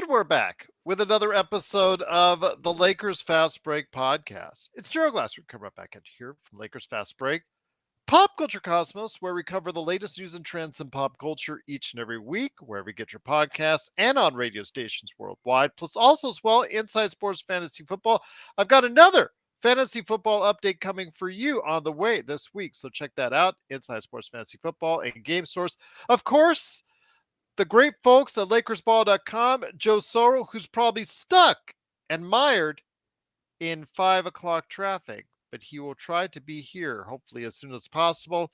And we're back with another episode of the Lakers Fast Break podcast. It's Gerald Glassford coming right back at you here from Lakers Fast Break, Pop Culture Cosmos, where we cover the latest news and trends in pop culture each and every week, wherever you get your podcasts and on radio stations worldwide, plus also as well Inside Sports Fantasy Football. I've got another fantasy football update coming for you on the way this week, so check that out, Inside Sports Fantasy Football and Game Source. Of course, the great folks at LakersBall.com, Joe Soro, who's probably stuck and mired in 5 o'clock traffic, but he will try to be here hopefully as soon as possible.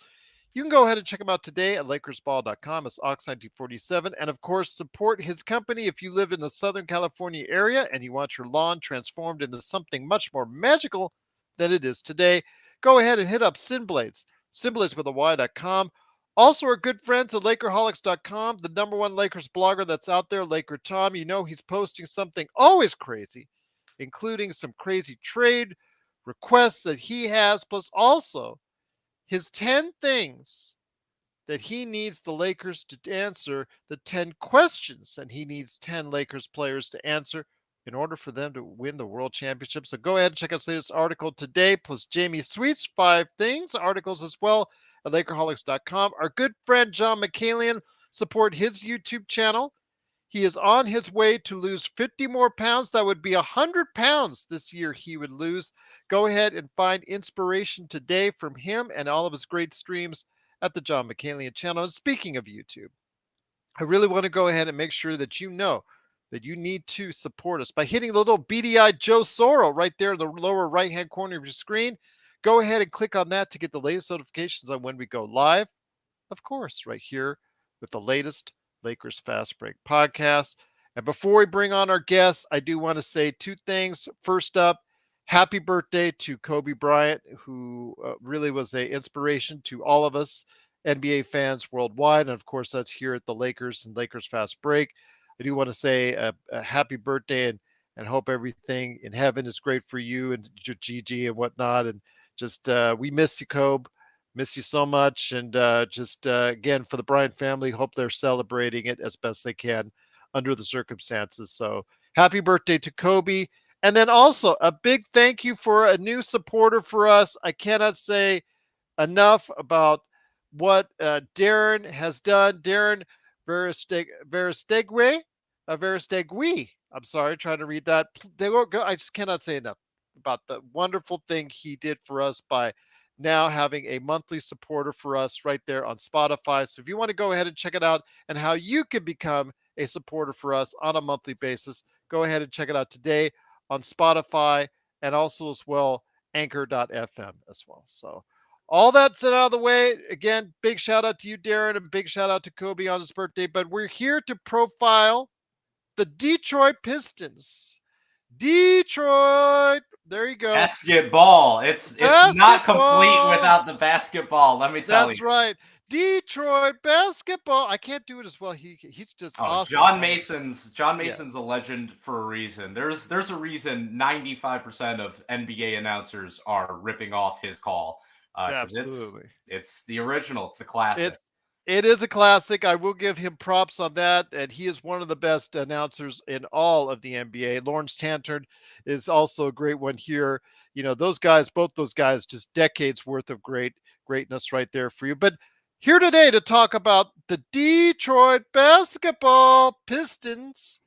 You can go ahead and check him out today at LakersBall.com. It's Ox1947. And of course, support his company if you live in the Southern California area and you want your lawn transformed into something much more magical than it is today. Go ahead and hit up Sinblades, Sinblades with a Y.com. Also, our good friends at Lakerholics.com, the number one Lakers blogger that's out there, Laker Tom. You know he's posting something always crazy, including some crazy trade requests that he has, plus also his 10 things that he needs the Lakers to answer, the 10 questions that he needs 10 Lakers players to answer in order for them to win the world championship. So go ahead and check out this article today, plus Jamie Sweet's 5 things, articles as well at Lakerholics.com. Our good friend John McCallion, support his YouTube channel. He is on his way to lose 50 more pounds. That would be 100 pounds this year he would lose. Go ahead and find inspiration today from him and all of his great streams at the John McCallion channel. And speaking of YouTube, I really want to go ahead and make sure that you know that you need to support us by hitting the little beady-eyed Joe Soro right there in the lower right-hand corner of your screen. Go ahead and click on that to get the latest notifications on when we go live. Of course, right here with the latest Lakers Fast Break podcast. And before we bring on our guests, I do want to say 2 things. First up, happy birthday to Kobe Bryant, who really was an inspiration to all of us NBA fans worldwide. And of course, that's here at the Lakers and Lakers Fast Break. I do want to say a happy birthday and hope everything in heaven is great for you and Gigi and whatnot. And just we miss you, Kobe. Miss you so much. And again, for the Bryant family, hope they're celebrating it as best they can under the circumstances. So happy birthday to Kobe. And then also a big thank you for a new supporter for us. I cannot say enough about what Darren has done. Darren Veristegui. I'm sorry, trying to read that. I just cannot say enough about the wonderful thing he did for us by now having a monthly supporter for us right there on Spotify. So if you want to go ahead and check it out and how you can become a supporter for us on a monthly basis, go ahead and check it out today on Spotify and also as well anchor.fm as well. So all that said out of the way, again, big shout out to you, Darren, and big shout out to Kobe on his birthday. But we're here to profile the Detroit Pistons. Detroit. There you go. Basketball. It's not complete without the basketball. Let me tell you. That's right. Detroit basketball. I can't do it as well. He's just awesome. John Mason's a legend for a reason. There's a reason 95% of NBA announcers are ripping off his call. Absolutely. It's the original. It's the classic. It is a classic. I will give him props on that. And he is one of the best announcers in all of the NBA. Lawrence Tantern is also a great one here. You know, both those guys, just decades worth of greatness right there for you. But here today to talk about the Detroit basketball Pistons.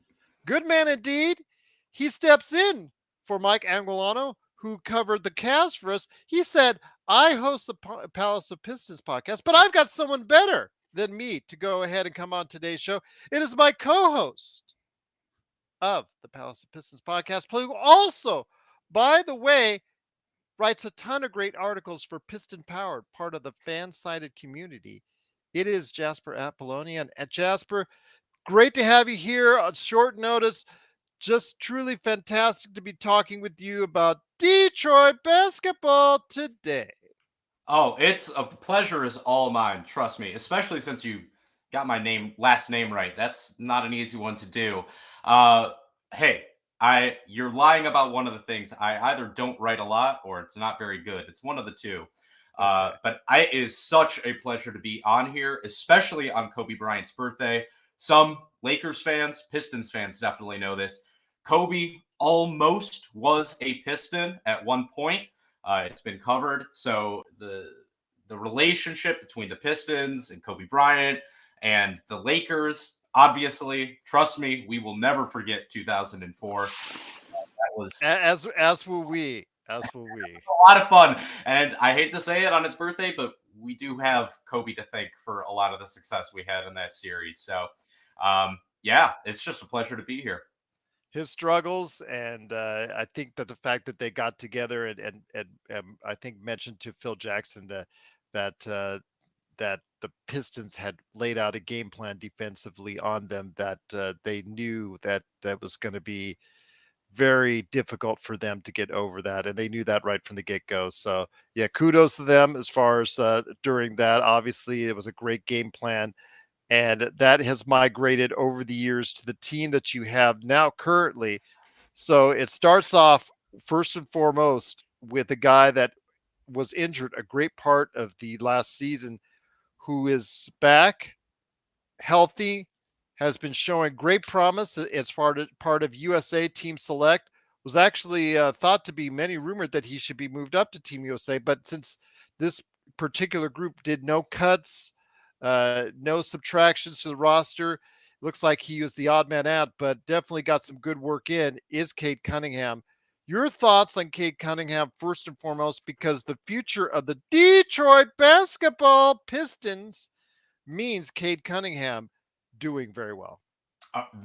Good man indeed. He steps in for Mike Anguilano, who covered the Cavs for us. He said, I host the Palace of Pistons podcast, but I've got someone better than me to go ahead and come on today's show. It is my co-host of the Palace of Pistons podcast, who also, by the way, writes a ton of great articles for Piston Powered, part of the fan-sided community. It is Jasper Apollonia. And at Jasper, great to have you here on short notice. Just truly fantastic to be talking with you about Detroit basketball today. Oh, it's a pleasure is all mine. Trust me, especially since you got my last name right. That's not an easy one to do. Hey, you're lying about one of the things. I either don't write a lot or it's not very good. It's one of the two. Okay. But it is such a pleasure to be on here, especially on Kobe Bryant's birthday. Some Lakers fans, Pistons fans definitely know this. Kobe almost was a Piston at one point. It's been covered. So the relationship between the Pistons and Kobe Bryant and the Lakers, obviously, trust me, we will never forget 2004. That was As will we. As will we. a lot of fun. And I hate to say it on his birthday, but we do have Kobe to thank for a lot of the success we had in that series. So, yeah, it's just a pleasure to be here. His struggles, and I think that the fact that they got together and I think mentioned to Phil Jackson that that the Pistons had laid out a game plan defensively on them that they knew that that was going to be very difficult for them to get over that, and they knew that right from the get-go. So yeah, kudos to them as far as during that. Obviously, it was a great game plan, and that has migrated over the years to the team that you have now currently. So it starts off first and foremost with a guy that was injured a great part of the last season, who is back healthy, has been showing great promise as part of USA Team Select. Was actually thought to be many rumored that he should be moved up to Team USA, but since this particular group did no cuts, no subtractions to the roster, looks like he was the odd man out, but definitely got some good work in. Is Cade Cunningham? Your thoughts on Cade Cunningham first and foremost, because the future of the Detroit basketball Pistons means Cade Cunningham doing very well.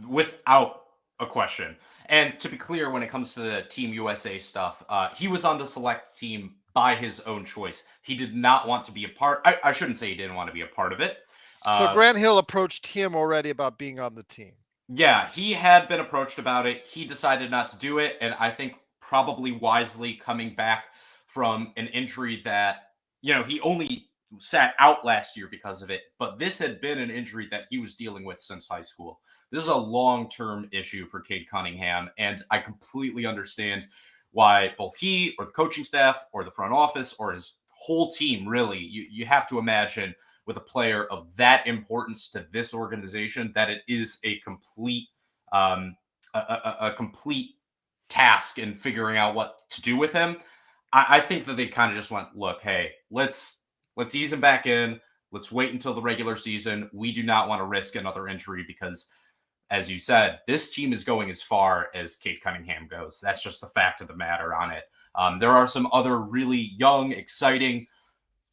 Without a question. And to be clear, when it comes to the Team USA stuff, he was on the select team by his own choice. He did not want to be a part. I shouldn't say he didn't want to be a part of it. So Grant Hill approached him already about being on the team. Yeah, he had been approached about it. He decided not to do it. And I think probably wisely coming back from an injury that, he only sat out last year because of it. But this had been an injury that he was dealing with since high school. This is a long-term issue for Cade Cunningham. And I completely understand why both he or the coaching staff or the front office or his whole team, really, you have to imagine with a player of that importance to this organization, that it is a complete a complete task in figuring out what to do with him. I think that they kind of just went, look, hey, let's ease him back in. Let's wait until the regular season. We do not want to risk another injury because, as you said, this team is going as far as Cade Cunningham goes. That's just the fact of the matter on it. There are some other really young, exciting,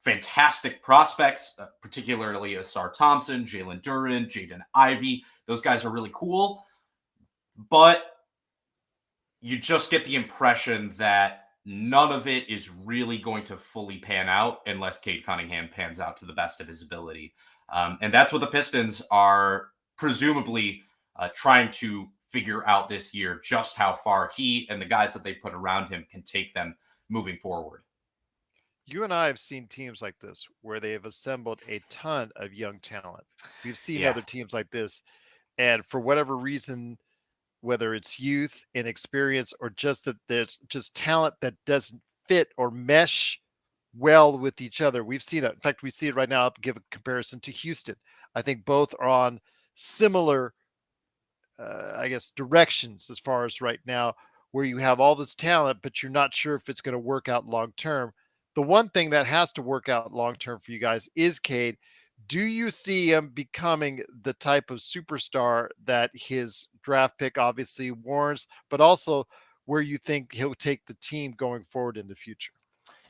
fantastic prospects, particularly Asar Thompson, Jalen Duren, Jaden Ivey. Those guys are really cool. But you just get the impression that none of it is really going to fully pan out unless Cade Cunningham pans out to the best of his ability. And that's what the Pistons are presumably trying to figure out this year, just how far he and the guys that they put around him can take them moving forward. You and I have seen teams like this where they have assembled a ton of young talent. We've seen Yeah. other teams like this, and for whatever reason, whether it's youth, inexperience, or just that there's just talent that doesn't fit or mesh well with each other. We've seen it. In fact, we see it right now. I'll give a comparison to Houston. I think both are on similar, I guess, directions as far as right now, where you have all this talent, but you're not sure if it's going to work out long term. The one thing that has to work out long term for you guys is Cade. Do you see him becoming the type of superstar that his draft pick obviously warrants, but also where you think he'll take the team going forward in the future?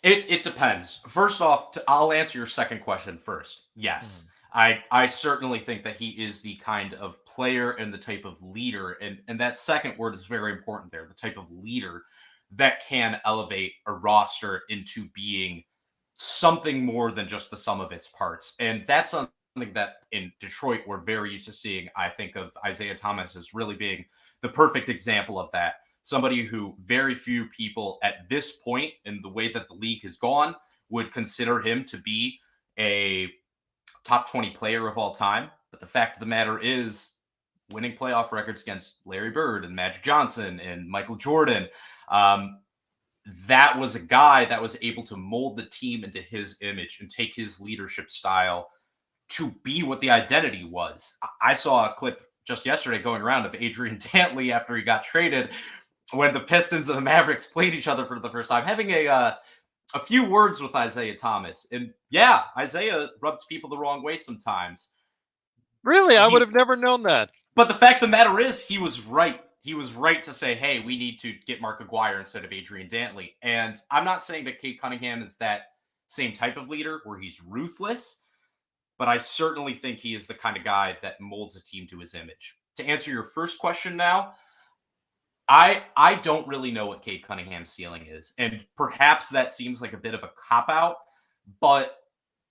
It depends. First off, I'll answer your second question first. Yes. I certainly think that he is the kind of player and the type of leader, and that second word is very important there, the type of leader that can elevate a roster into being something more than just the sum of its parts. And that's something that in Detroit we're very used to seeing. I think of Isaiah Thomas as really being the perfect example of that. Somebody who very few people at this point in the way that the league has gone would consider him to be a top 20 player of all time. But the fact of the matter is, winning playoff records against Larry Bird and Magic Johnson and Michael Jordan, that was a guy that was able to mold the team into his image and take his leadership style to be what the identity was. I saw a clip just yesterday going around of Adrian Dantley after he got traded when the Pistons and the Mavericks played each other for the first time, having a few words with Isaiah Thomas. And yeah, Isaiah rubs people the wrong way sometimes. Really? I would have never known that. But the fact of the matter is, he was right. He was right to say, hey, we need to get Mark Aguirre instead of Adrian Dantley. And I'm not saying that Cade Cunningham is that same type of leader where he's ruthless, but I certainly think he is the kind of guy that molds a team to his image. To answer your first question now, I don't really know what Cade Cunningham's ceiling is. And perhaps that seems like a bit of a cop-out, but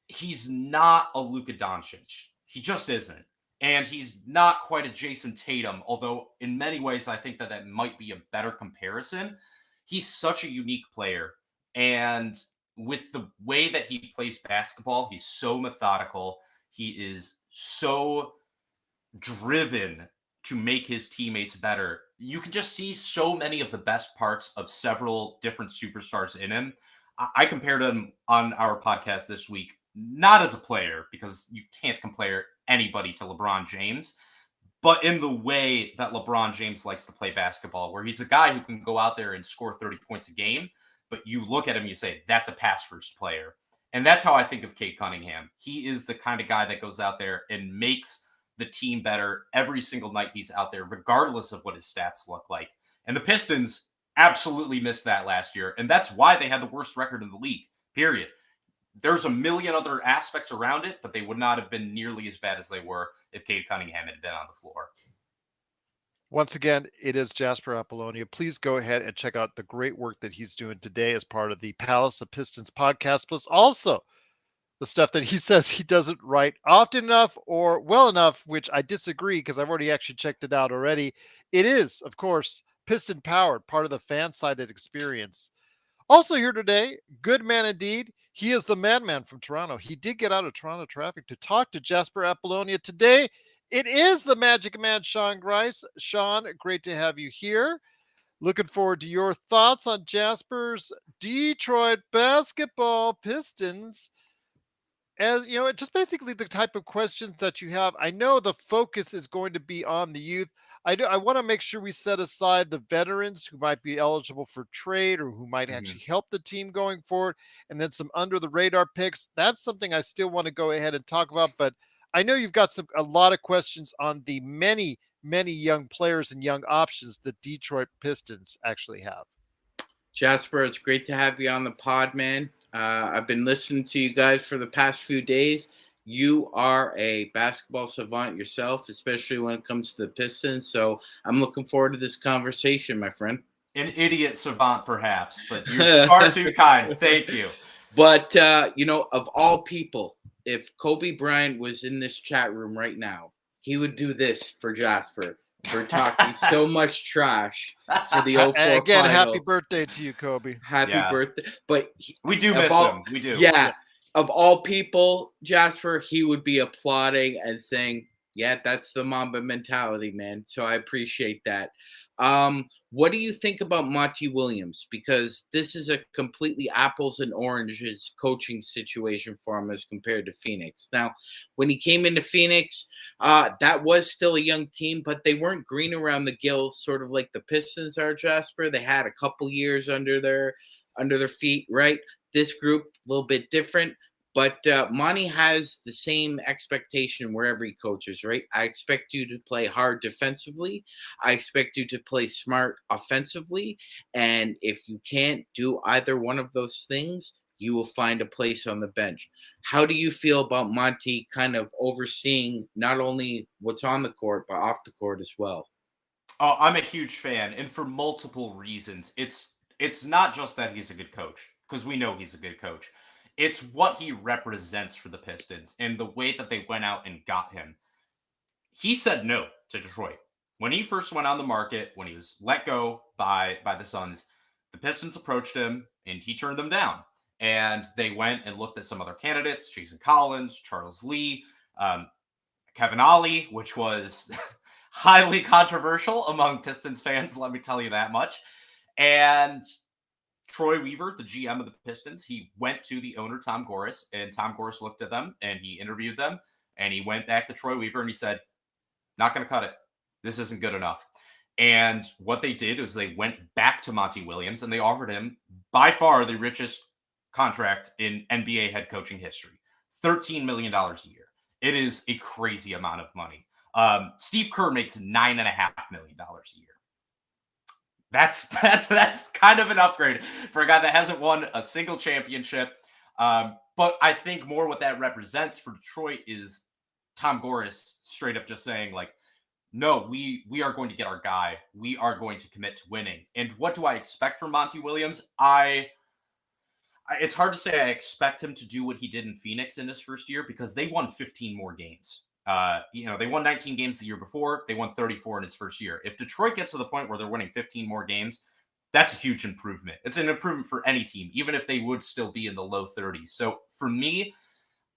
he's not a Luka Doncic. He just isn't. And he's not quite a Jason Tatum, although in many ways I think that that might be a better comparison. He's such a unique player. And with the way that he plays basketball, he's so methodical. He is so driven to make his teammates better. You can just see so many of the best parts of several different superstars in him. I compared him on our podcast this week, not as a player, because you can't compare anybody to LeBron James, but in the way that LeBron James likes to play basketball, where he's a guy who can go out there and score 30 points a game, but you look at him, you say, that's a pass-first player. And that's how I think of Cade Cunningham. He is the kind of guy that goes out there and makes the team better every single night he's out there, regardless of what his stats look like. And the Pistons absolutely missed that last year, and that's why they had the worst record in the league, period. There's a million other aspects around it, but they would not have been nearly as bad as they were if Cade Cunningham had been on the floor. Once again, it is Jasper Apollonia. Please go ahead and check out the great work that he's doing today as part of the Palace of Pistons podcast, plus also the stuff that he says he doesn't write often enough or well enough, which I disagree because I've already actually checked it out already. It is, of course, Piston powered, part of the fan-sided experience. Also here today, good man indeed. He is the madman from Toronto. He did get out of Toronto traffic to talk to Jasper Apollonia today. It is the Magic Man, Sean Grice. Sean, great to have you here. Looking forward to your thoughts on Jasper's Detroit basketball Pistons. As you know, just basically the type of questions that you have. I know the focus is going to be on the youth. I want to make sure we set aside the veterans who might be eligible for trade or who might actually help the team going forward, and then some under the radar picks. That's something I still want to go ahead and talk about. But I know you've got a lot of questions on the many young players and young options the Detroit Pistons actually have. Jasper, it's great to have you on the pod, man. I've been listening to you guys for the past few days. You are a basketball savant yourself, especially when it comes to the Pistons. So I'm looking forward to this conversation, my friend. An idiot savant, perhaps, but you're far too kind. Thank you. But, of all people, if Kobe Bryant was in this chat room right now, he would do this for Jasper. For talking so much trash for the 04 Again, finals. happy birthday to you, Kobe. Happy birthday. But we do miss him. We do. Yeah. Of all people, Jasper, he would be applauding and saying, yeah, that's the Mamba mentality, man. So I appreciate that. What do you think about Monty Williams? Because this is a completely apples and oranges coaching situation for him as compared to Phoenix. Now, when he came into Phoenix, that was still a young team, but they weren't green around the gills, sort of like the Pistons are, Jasper. They had a couple years under their feet, right? This group, a little bit different. But Monty has the same expectation wherever he coaches, right? I expect you to play hard defensively. I expect you to play smart offensively. And if you can't do either one of those things, you will find a place on the bench. How do you feel about Monty kind of overseeing not only what's on the court, but off the court as well? Oh, I'm a huge fan, and for multiple reasons. It's not just that he's a good coach, because we know he's a good coach. It's what he represents for the Pistons and the way that they went out and got him. He said no to Detroit. When he first went on the market, when he was let go by the Suns, the Pistons approached him and he turned them down. And they went and looked at some other candidates, Jason Collins, Charles Lee, Kevin Ollie, which was highly controversial among Pistons fans, let me tell you that much. And Troy Weaver, the GM of the Pistons, he went to the owner, Tom Gores, and Tom Gores looked at them and he interviewed them. And he went back to Troy Weaver and he said, not going to cut it. This isn't good enough. And what they did is they went back to Monty Williams and they offered him by far the richest contract in NBA head coaching history, $13 million a year. It is a crazy amount of money. Steve Kerr makes $9.5 million a year. That's kind of an upgrade for a guy that hasn't won a single championship. But I think more what that represents for Detroit is Tom Gores straight up just saying, like, no, we are going to get our guy. We are going to commit to winning. And what do I expect from Monty Williams? It's hard to say I expect him to do what he did in Phoenix in his first year because they won 15 more games. They won 19 games the year before. They won 34 in his first year. If Detroit gets to the point where they're winning 15 more games, that's a huge improvement. It's an improvement for any team, even if they would still be in the low 30s. So for me,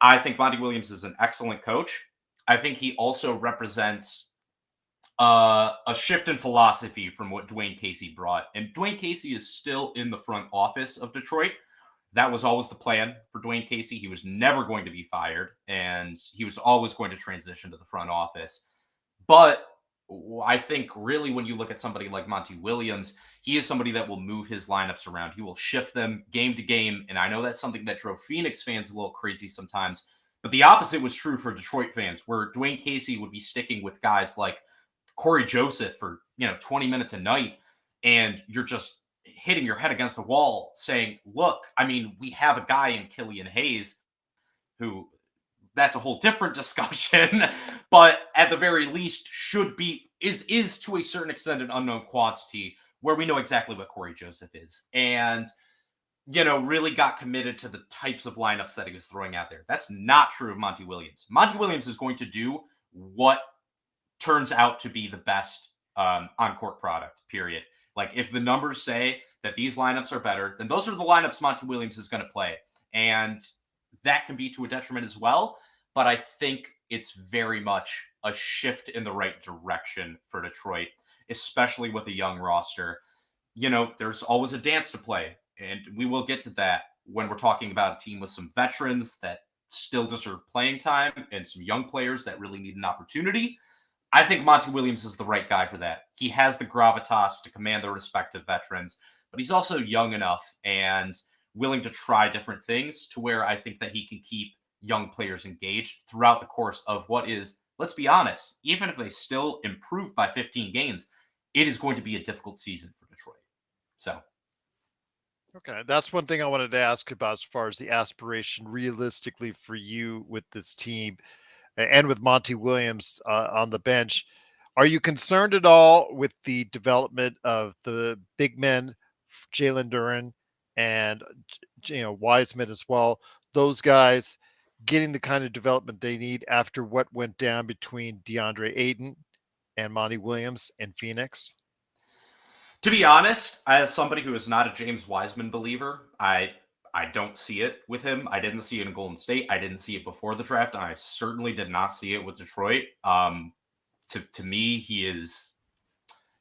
I think Monty Williams is an excellent coach. I think he also represents a shift in philosophy from what Dwayne Casey brought. And Dwayne Casey is still in the front office of Detroit. That was always the plan for Dwayne Casey. He was never going to be fired, and he was always going to transition to the front office. But I think really when you look at somebody like Monty Williams, he is somebody that will move his lineups around. He will shift them game to game. And I know that's something that drove Phoenix fans a little crazy sometimes. But the opposite was true for Detroit fans, where Dwayne Casey would be sticking with guys like Corey Joseph for 20 minutes a night. And you're just hitting your head against the wall saying, look, I mean, we have a guy in Killian Hayes who, that's a whole different discussion, but at the very least should be, is to a certain extent an unknown quantity where we know exactly what Corey Joseph is. And, really got committed to the types of lineups that he was throwing out there. That's not true of Monty Williams. Monty Williams is going to do what turns out to be the best on-court product, period. Like, if the numbers say that these lineups are better, then those are the lineups Monty Williams is going to play. And that can be to a detriment as well. But I think it's very much a shift in the right direction for Detroit, especially with a young roster. There's always a dance to play. And we will get to that when we're talking about a team with some veterans that still deserve playing time and some young players that really need an opportunity. I think Monty Williams is the right guy for that. He has the gravitas to command the respect of veterans, but he's also young enough and willing to try different things to where I think that he can keep young players engaged throughout the course of what is, let's be honest, even if they still improve by 15 games, it is going to be a difficult season for Detroit. So. Okay, that's one thing I wanted to ask about as far as the aspiration realistically for you with this team and with Monty Williams on the bench. Are you concerned at all with the development of the big men, Jalen Duren and Wiseman as well? Those guys getting the kind of development they need after what went down between DeAndre Ayton and Monty Williams in Phoenix? To be honest, as somebody who is not a James Wiseman believer, I don't see it with him. I didn't see it in Golden State. I didn't see it before the draft, and I certainly did not see it with Detroit. To me, he is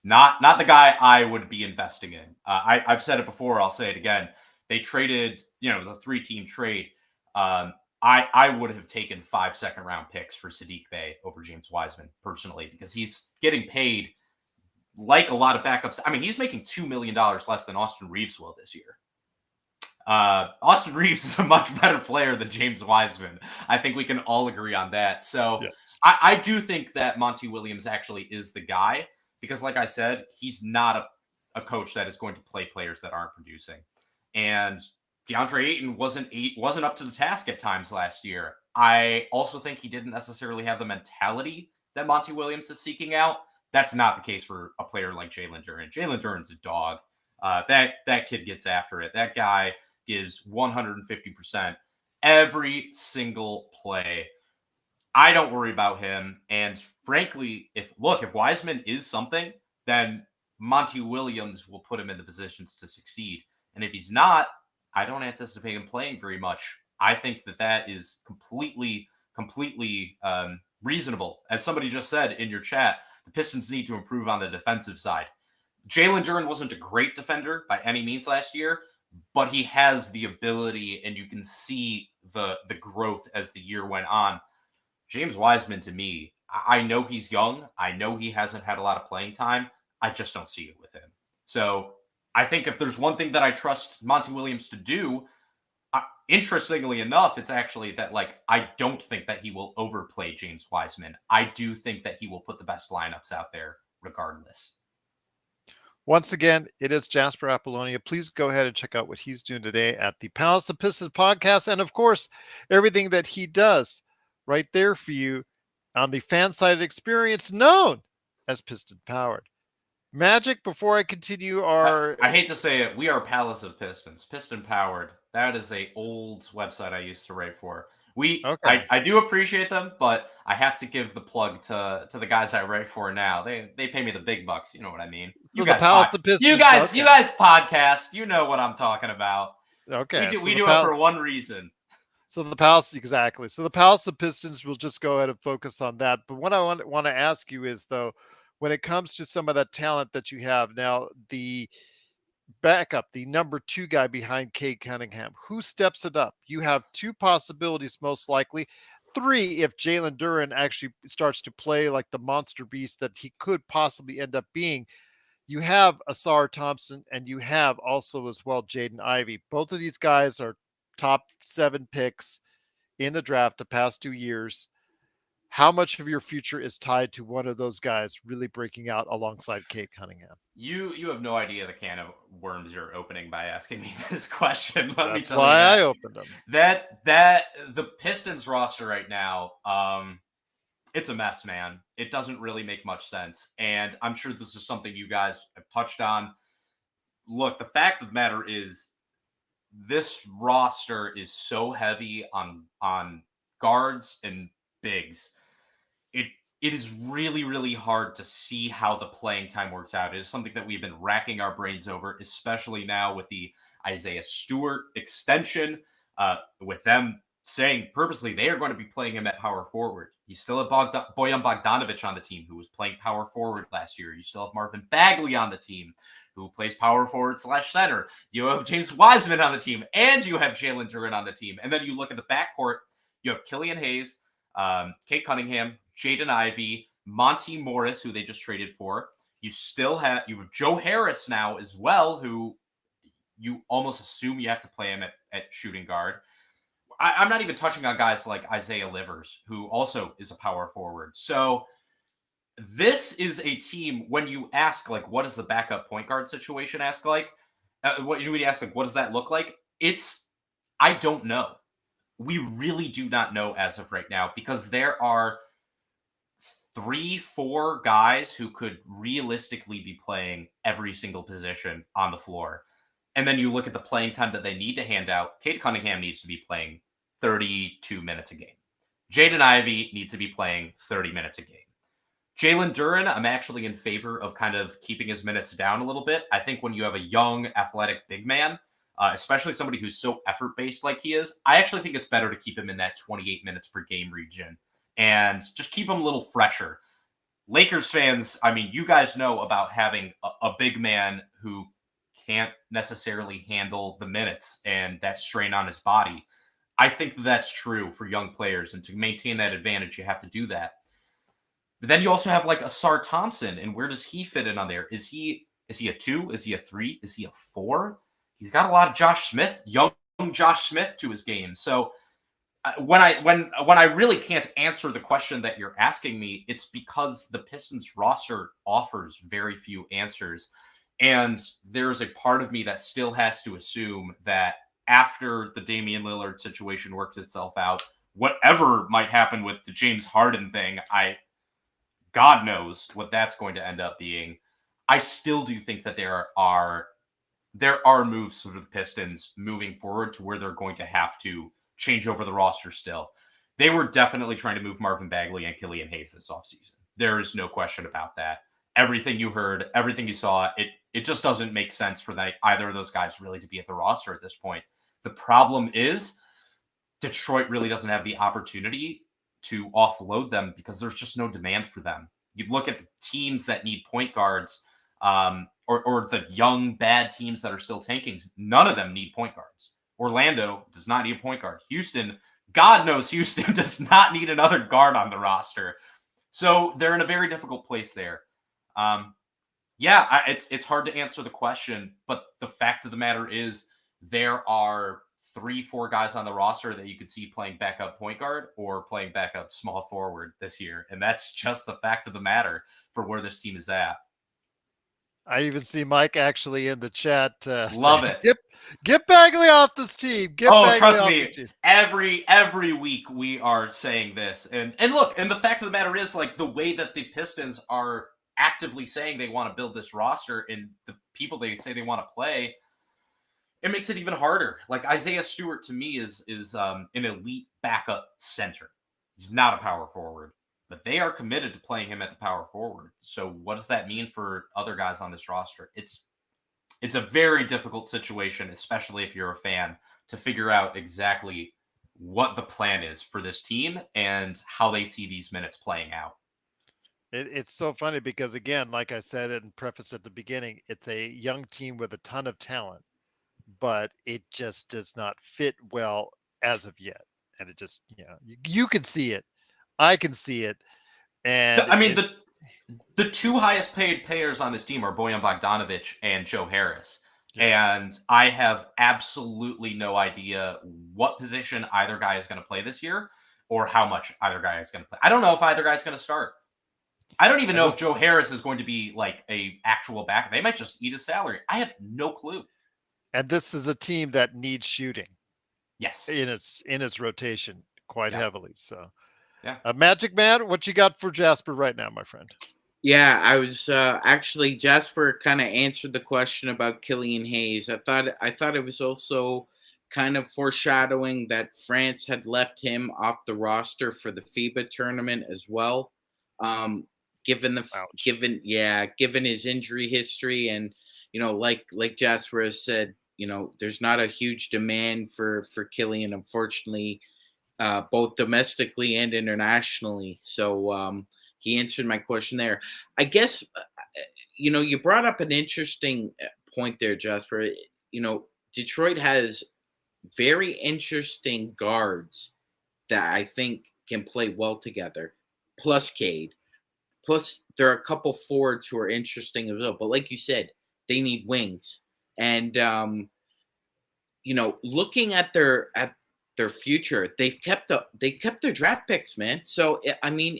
not the guy I would be investing in. I've said it before. I'll say it again. They traded, it was a 3-team trade. I would have taken 5 second-round picks for Saddiq Bey over James Wiseman personally because he's getting paid like a lot of backups. I mean, he's making $2 million less than Austin Reeves will this year. Austin Reeves is a much better player than James Wiseman. I think we can all agree on that. So yes. I do think that Monty Williams actually is the guy because, like I said, he's not a coach that is going to play players that aren't producing. And DeAndre Ayton wasn't up to the task at times last year. I also think he didn't necessarily have the mentality that Monty Williams is seeking out. That's not the case for a player like Jalen Duren. Jalen Duren's a dog. That kid gets after it. That guy gives 150% every single play. I don't worry about him. And frankly, if Wiseman is something, then Monty Williams will put him in the positions to succeed. And if he's not, I don't anticipate him playing very much. I think that is completely reasonable. As somebody just said in your chat, the Pistons need to improve on the defensive side. Jalen Duren wasn't a great defender by any means last year, but he has the ability, and you can see the growth as the year went on. James Wiseman, to me, I know he's young. I know he hasn't had a lot of playing time. I just don't see it with him. So I think if there's one thing that I trust Monty Williams to do, interestingly enough, it's actually that, like, I don't think that he will overplay James Wiseman. I do think that he will put the best lineups out there regardless. Once again, it is Jasper Apollonia. Please go ahead and check out what he's doing today at the Palace of Pistons podcast. And of course, everything that he does right there for you on the fan-sided experience known as Piston Powered. Magic, before I continue our... I hate to say it, we are Palace of Pistons. Piston Powered. That is a old website I used to write for. Okay. I do appreciate them, but I have to give the plug to the guys I write for now. They pay me the big bucks. You know what I mean? So the Palace of Pistons. You guys podcast. You know what I'm talking about. Okay. We do it for one reason. So the Palace, exactly. So the Palace of Pistons, we'll just go ahead and focus on that. But what I want to ask you is, though, when it comes to some of that talent that you have now, the backup, the number 2 guy behind Cade Cunningham, who steps it up? You have 2 possibilities, most likely. 3, if Jalen Duren actually starts to play like the monster beast that he could possibly end up being. You have Asar Thompson, and you have also as well Jaden Ivey. Both of these guys are top 7 picks in the draft the past 2 years. How much of your future is tied to one of those guys really breaking out alongside Cade Cunningham? You have no idea the can of worms you're opening by asking me this question. That's why I opened them. That the Pistons roster right now, it's a mess, man. It doesn't really make much sense, and I'm sure this is something you guys have touched on. Look, the fact of the matter is, this roster is so heavy on guards and bigs. It is really, really hard to see how the playing time works out. It is something that we've been racking our brains over, especially now with the Isaiah Stewart extension, with them saying purposely they are going to be playing him at power forward. You still have Bojan Bogdanovic on the team, who was playing power forward last year. You still have Marvin Bagley on the team, who plays power forward / center. You have James Wiseman on the team, and you have Jalen Duren on the team. And then you look at the backcourt, you have Killian Hayes, Cade Cunningham, Jaden Ivey, Monty Morris, who they just traded for. You have Joe Harris now as well, who you almost assume you have to play him at shooting guard. I'm not even touching on guys like Isaiah Livers, who also is a power forward. So this is a team, when you ask, like, what does the backup point guard situation ask like? What does that look like? I don't know. We really do not know as of right now, because there are 3-4 guys who could realistically be playing every single position on the floor. And then you look at the playing time that they need to hand out. Cade Cunningham needs to be playing 32 minutes a game. Jaden Ivey needs to be playing 30 minutes a game. Jalen Duren, I'm actually in favor of kind of keeping his minutes down a little bit. I think when you have a young, athletic big man, especially somebody who's so effort-based like he is, I actually think it's better to keep him in that 28 minutes per game region and just keep him a little fresher. Lakers fans, I mean, you guys know about having a big man who can't necessarily handle the minutes and that strain on his body. I think that's true for young players, and to maintain that advantage, you have to do that. But then you also have like Asar Thompson, and where does he fit in on there? Is he a 2? Is he a 3? Is he a 4? He's got a lot of young Josh Smith to his game. So when I really can't answer the question that you're asking me, it's because the Pistons roster offers very few answers. And there's a part of me that still has to assume that after the Damian Lillard situation works itself out, whatever might happen with the James Harden thing, God knows what that's going to end up being. I still do think that there are moves for the Pistons moving forward to where they're going to have to change over the roster still. They were definitely trying to move Marvin Bagley and Killian Hayes this offseason. There is no question about that. Everything you heard, everything you saw, it just doesn't make sense for either of those guys really to be at the roster at this point. The problem is Detroit really doesn't have the opportunity to offload them because there's just no demand for them. You look at the teams that need point guards, or the young, bad teams that are still tanking. None of them need point guards. Orlando does not need a point guard. Houston, God knows Houston does not need another guard on the roster. So they're in a very difficult place there. It's hard to answer the question, but the fact of the matter is there are 3-4 guys on the roster that you could see playing backup point guard or playing backup small forward this year, and that's just the fact of the matter for where this team is at. I even see Mike actually in the chat. Love saying, it. Get Bagley off this team. Get Bagley Trust off me, this team. every week we are saying this, and look, and the fact of the matter is, like, the way that the Pistons are actively saying they want to build this roster and the people they say they want to play, it makes it even harder. Like, Isaiah Stewart to me is an elite backup center. He's not a power forward, but they are committed to playing him at the power forward. So what does that mean for other guys on this roster? It's a very difficult situation, especially if you're a fan, to figure out exactly what the plan is for this team and how they see these minutes playing out. It's so funny because, again, like I said in preface at the beginning, it's a young team with a ton of talent, but it just does not fit well as of yet. And it just, you can see it. I can see it. And I mean, the two highest paid players on this team are Bojan Bogdanovic and Joe Harris. Yeah. And I have absolutely no idea what position either guy is going to play this year or how much either guy is going to play. I don't know if either guy is going to start. I don't even know if Joe Harris is going to be like a actual back. They might just eat his salary. I have no clue. And this is a team that needs shooting. Yes. In its rotation quite heavily. So, yeah. Magic Man, what you got for Jasper right now, my friend? Yeah, I was actually Jasper kind of answered the question about Killian Hayes. I thought it was also kind of foreshadowing that France had left him off the roster for the FIBA tournament as well. Given his injury history, and like Jasper has said, there's not a huge demand for Killian, unfortunately, both domestically and internationally. So he answered my question there. I guess you brought up an interesting point there, Jasper. Detroit has very interesting guards that I think can play well together, plus Cade. Plus, there are a couple forwards who are interesting as well. But like you said, they need wings. And looking at their future, they kept their draft picks, man. So I mean,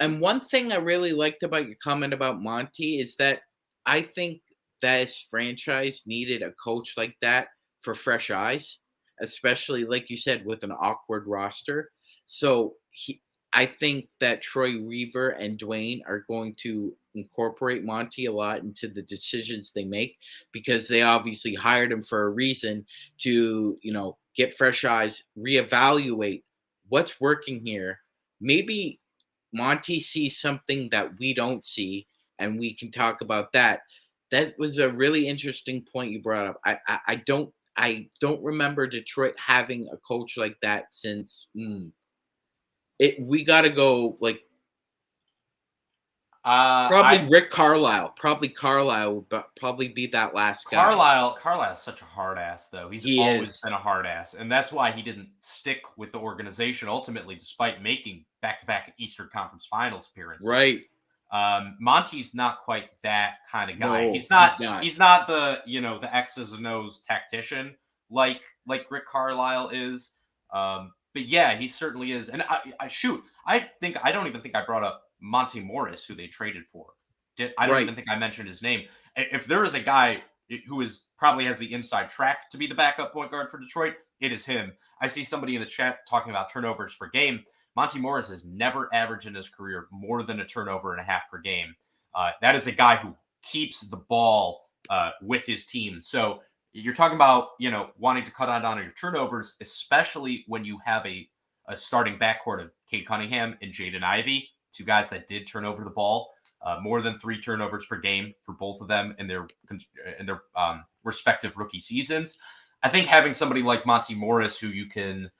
and one thing I really liked about your comment about Monty is that I think that his franchise needed a coach like that for fresh eyes, especially like you said, with an awkward roster. So I think that Troy Weaver and Dwayne are going to incorporate Monty a lot into the decisions they make, because they obviously hired him for a reason to, get fresh eyes, reevaluate what's working here. Maybe Monty sees something that we don't see, and we can talk about that. That was a really interesting point you brought up. I don't remember Detroit having a coach like that since we got to go like probably Rick Carlisle. Probably Carlisle would probably be that last guy. Carlisle's such a hard ass, though. He always been a hard ass, and that's why he didn't stick with the organization ultimately, despite making back-to-back Eastern Conference Finals appearances. Right. Monty's not quite that kind of guy. No, he's not the the X's and O's tactician like Rick Carlisle is. But yeah, he certainly is. And I don't even think I brought up Monty Morris, who they traded for. I don't even think I mentioned his name. If there is a guy who probably has the inside track to be the backup point guard for Detroit, it is him. I see somebody in the chat talking about turnovers per game. Monty Morris has never averaged in his career more than a turnover and a half per game. That is a guy who keeps the ball with his team. So you're talking about, wanting to cut on your turnovers, especially when you have a starting backcourt of Cade Cunningham and Jaden Ivey, two guys that did turn over the ball, more than 3 turnovers per game for both of them in their respective rookie seasons. I think having somebody like Monty Morris, who you can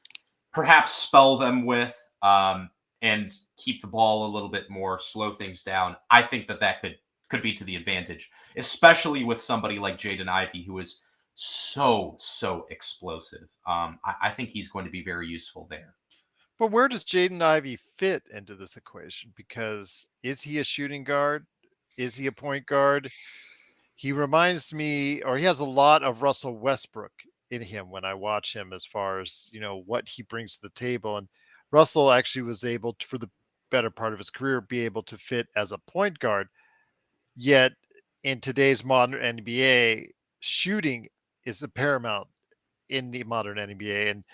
perhaps spell them with and keep the ball a little bit more, slow things down, I think that could be to the advantage, especially with somebody like Jaden Ivey, who is so explosive. I think he's going to be very useful there. But where does Jaden Ivey fit into this equation? Because is he a shooting guard? Is he a point guard? He reminds me, or he has a lot of Russell Westbrook in him when I watch him, as far as, what he brings to the table. And Russell actually was able to, for the better part of his career, be able to fit as a point guard. Yet in today's modern NBA, shooting is the paramount in the modern NBA. And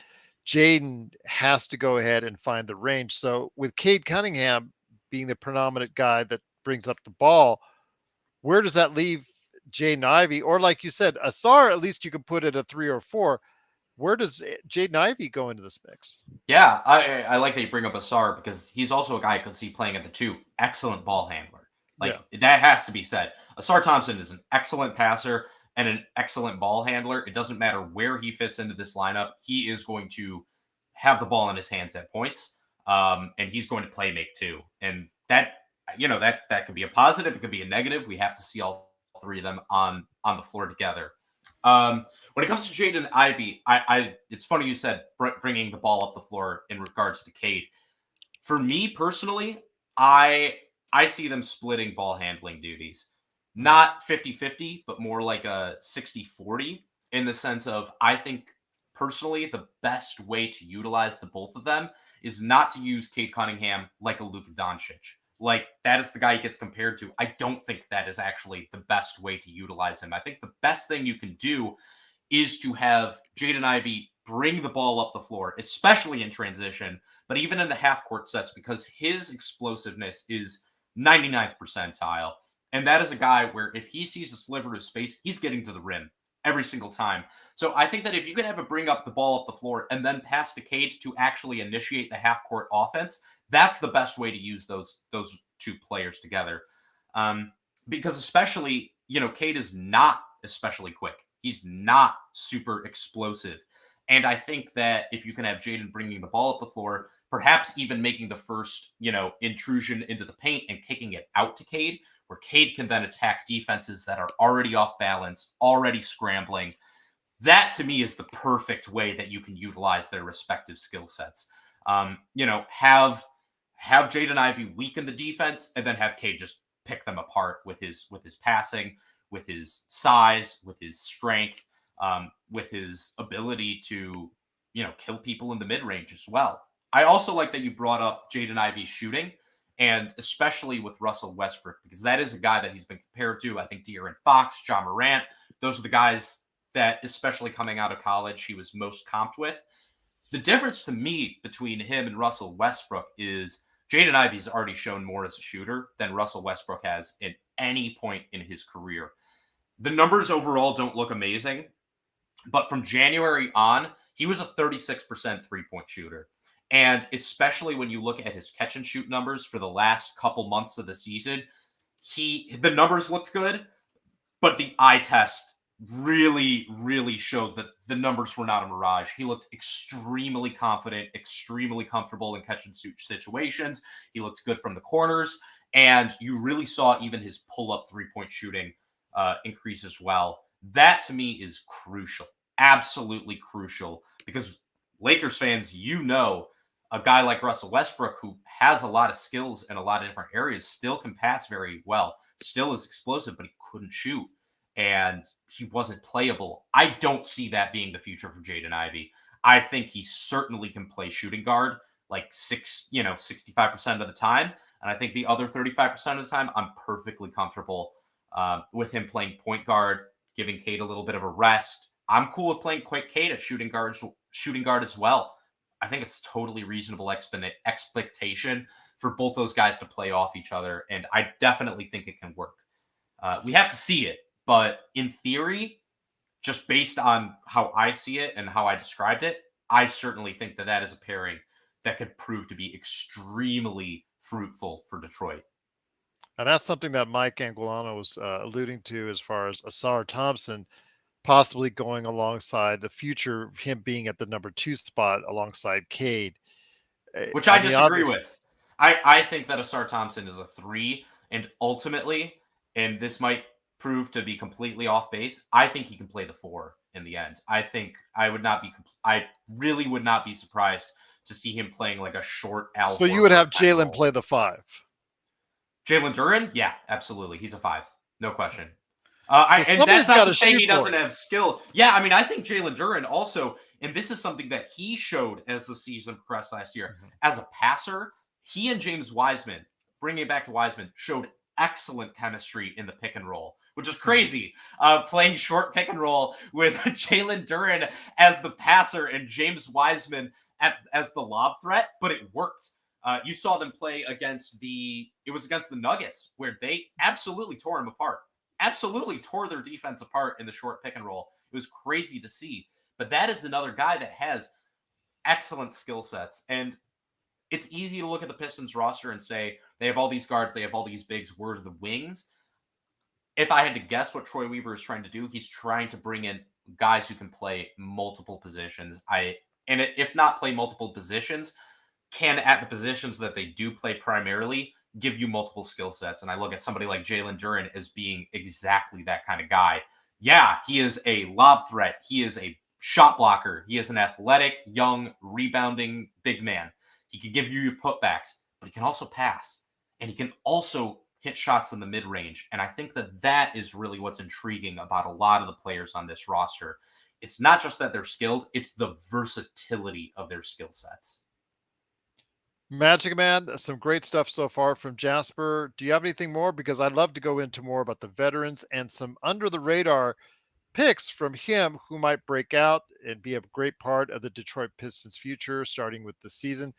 Jaden has to go ahead and find the range. So with Cade Cunningham being the predominant guy that brings up the ball, where does that leave Jaden Ivey? Or like you said, Asar, at least you can put it at 3 or 4. Where does Jaden Ivey go into this mix? Yeah, I like that you bring up Asar because he's also a guy I could see playing at the 2. Excellent ball handler. Like, that has to be said. Asar Thompson is an excellent passer and an excellent ball handler. It doesn't matter where he fits into this lineup. He is going to have the ball in his hands at points, and he's going to play make too. And that could be a positive. It could be a negative. We have to see all 3 of them on the floor together. When it comes to Jaden Ivey, it's funny you said bringing the ball up the floor in regards to Cade. For me personally, I see them splitting ball handling duties. Not 50-50, but more like a 60-40 in the sense of I think personally the best way to utilize the both of them is not to use Cade Cunningham like a Luka Doncic. Like, that is the guy he gets compared to. I don't think that is actually the best way to utilize him. I think the best thing you can do is to have Jaden Ivey bring the ball up the floor, especially in transition, but even in the half-court sets, because his explosiveness is 99th percentile. And that is a guy where if he sees a sliver of space, he's getting to the rim every single time. So I think that if you could have him bring up the ball up the floor and then pass to Cade to actually initiate the half-court offense, that's the best way to use those 2 players together. Because especially, Cade is not especially quick. He's not super explosive. And I think that if you can have Jaden bringing the ball up the floor, perhaps even making the first, intrusion into the paint and kicking it out to Cade, where Cade can then attack defenses that are already off balance, already scrambling. That to me is the perfect way that you can utilize their respective skill sets. Have Jaden Ivey weaken the defense and then have Cade just pick them apart with his passing, with his size, with his strength, with his ability to, kill people in the mid-range as well. I also like that you brought up Jaden Ivey's shooting, and especially with Russell Westbrook, because that is a guy that he's been compared to. I think De'Aaron Fox, Ja Morant, those are the guys that, especially coming out of college, he was most comped with. The difference to me between him and Russell Westbrook is Jaden Ivey's already shown more as a shooter than Russell Westbrook has at any point in his career. The numbers overall don't look amazing, but from January on, he was a 36% three-point shooter. And especially when you look at his catch and shoot numbers for the last couple months of the season, the numbers looked good, but the eye test really, really showed that the numbers were not a mirage. He looked extremely confident, extremely comfortable in catch and shoot situations. He looked good from the corners, and you really saw even his pull-up three-point shooting increase as well. That to me is crucial, absolutely crucial, because Lakers fans, a guy like Russell Westbrook, who has a lot of skills in a lot of different areas, still can pass very well, still is explosive, but he couldn't shoot, and he wasn't playable. I don't see that being the future for Jaden Ivey. I think he certainly can play shooting guard like 65% of the time, and I think the other 35% of the time, I'm perfectly comfortable with him playing point guard, giving Cade a little bit of a rest. I'm cool with playing Cade at shooting guard as well. I think it's totally reasonable expectation for both those guys to play off each other, and I definitely think it can work. We have to see it, but in theory, just based on how I see it and how I described it, I certainly think that is a pairing that could prove to be extremely fruitful for Detroit. And that's something that Mike Anguilano was alluding to, as far as Asar Thompson possibly going alongside the future of him being at the number 2 spot alongside Cade. Which I disagree with. I think that Asar Thompson is a 3, and ultimately, and this might prove to be completely off base, I think he can play the 4 in the end. I really would not be surprised to see him playing like a short Al. So you would have Horford type Jalen role. play the 5. Jalen Duren? Yeah, absolutely. He's a 5. No question. So and somebody's that's not gotta to say shoot he for doesn't you. have skill. Yeah, I mean, I think Jalen Duren also, and this is something that he showed as the season progressed last year, as a passer, he and James Wiseman, bringing it back to Wiseman, showed excellent chemistry in the pick and roll, which is crazy. Playing short pick and roll with Jalen Duren as the passer and James Wiseman as the lob threat, but it worked. You saw them play against the Nuggets, where they absolutely tore him apart. Absolutely tore their defense apart in the short pick and roll. It was crazy to see. But that is another guy that has excellent skill sets. And it's easy to look at the Pistons roster and say, they have all these guards, they have all these bigs, where's the wings? If I had to guess what Troy Weaver is trying to do, he's trying to bring in guys who can play multiple positions. If not play multiple positions, can at the positions that they do play primarily give you multiple skill sets. And I look at somebody like Jalen Duren as being exactly that kind of guy. Yeah, he is a lob threat. He is a shot blocker. He is an athletic, young, rebounding big man. He can give you your putbacks, but he can also pass. And he can also hit shots in the mid-range. And I think that is really what's intriguing about a lot of the players on this roster. It's not just that they're skilled, it's the versatility of their skill sets. Magic Man, some great stuff so far from Jasper. Do you have anything more? Because I'd love to go into more about the veterans and some under the radar picks from him who might break out and be a great part of the Detroit Pistons future starting with the season.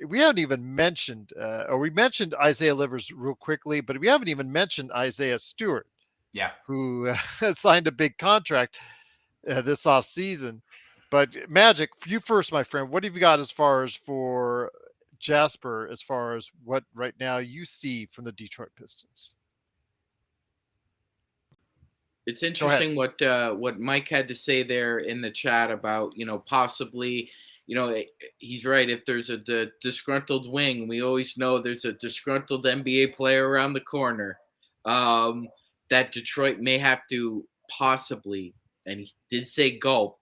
We haven't even mentioned, or we mentioned Isaiah Livers real quickly, but we haven't even mentioned Isaiah Stewart, who signed a big contract this off season. But Magic, you first, my friend, what have you got as far as for Jasper, as far as what right now you see from the Detroit Pistons? It's interesting what Mike had to say there in the chat about, possibly, he's right. If there's the disgruntled wing, we always know there's a disgruntled NBA player around the corner, that Detroit may have to possibly, and he did say gulp,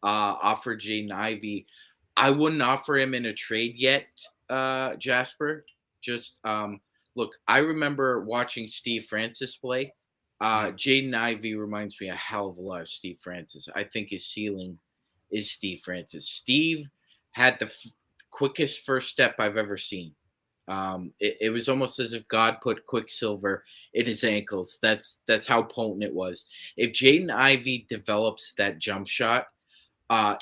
offer Jaden Ivey. I wouldn't offer him in a trade yet, Jasper. Just look, I remember watching Steve Francis play. Jaden Ivey reminds me a hell of a lot of Steve Francis. I think his ceiling is Steve Francis. Steve had the quickest first step I've ever seen. It was almost as if God put Quicksilver in his ankles. That's how potent it was. If Jaden Ivey develops that jump shot,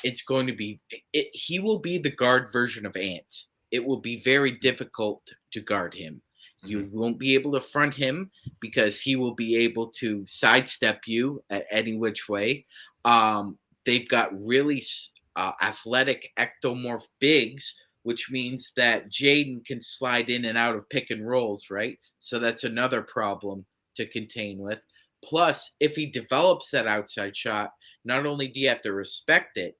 it's going to be he will be the guard version of Ant. It will be very difficult to guard him. You won't be able to front him because he will be able to sidestep you at any which way. They've got really athletic ectomorph bigs, which means that Jaden can slide in and out of pick and rolls, right? So that's another problem to contain with. Plus, if he develops that outside shot, not only do you have to respect it,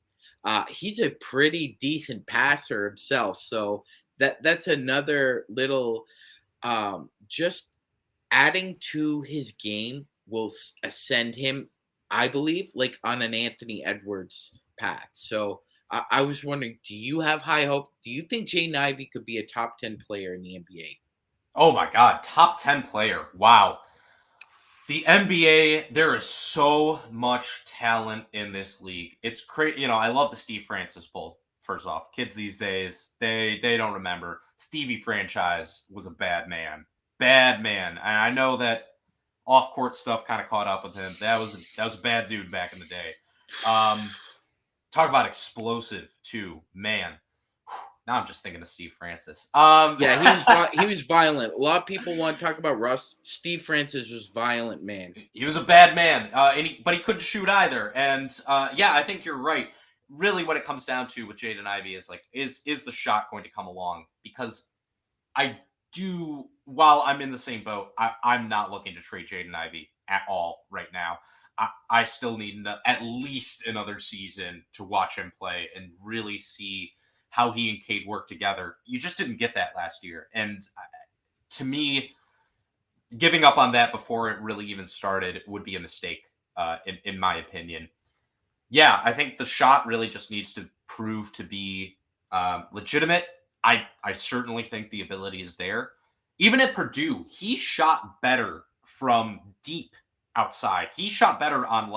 he's a pretty decent passer himself. So that's another little just adding to his game will ascend him, I believe, like on an Anthony Edwards path. So I was wondering, do you have high hope? Do you think Jaden Ivey could be a top 10 player in the NBA? Oh my God, top 10 player. Wow. The NBA, there is so much talent in this league. It's crazy. I love the Steve Francis poll. First off, kids these days, they don't remember. Stevie Franchise was a bad man. Bad man. And I know that off-court stuff kind of caught up with him. That was a bad dude back in the day. Talk about explosive too, man. Now I'm just thinking of Steve Francis. Yeah, he was violent. A lot of people want to talk about Russ. Steve Francis was violent, man. He was a bad man, but he couldn't shoot either. And I think you're right. Really, what it comes down to with Jaden Ivey is is the shot going to come along? Because while I'm in the same boat, I'm not looking to trade Jaden Ivey at all right now. I still need at least another season to watch him play and really see how he and Cade work together. You just didn't get that last year. And to me, giving up on that before it really even started would be a mistake, in my opinion. Yeah, I think the shot really just needs to prove to be legitimate. I certainly think the ability is there. Even at Purdue, he shot better from deep outside. He shot better on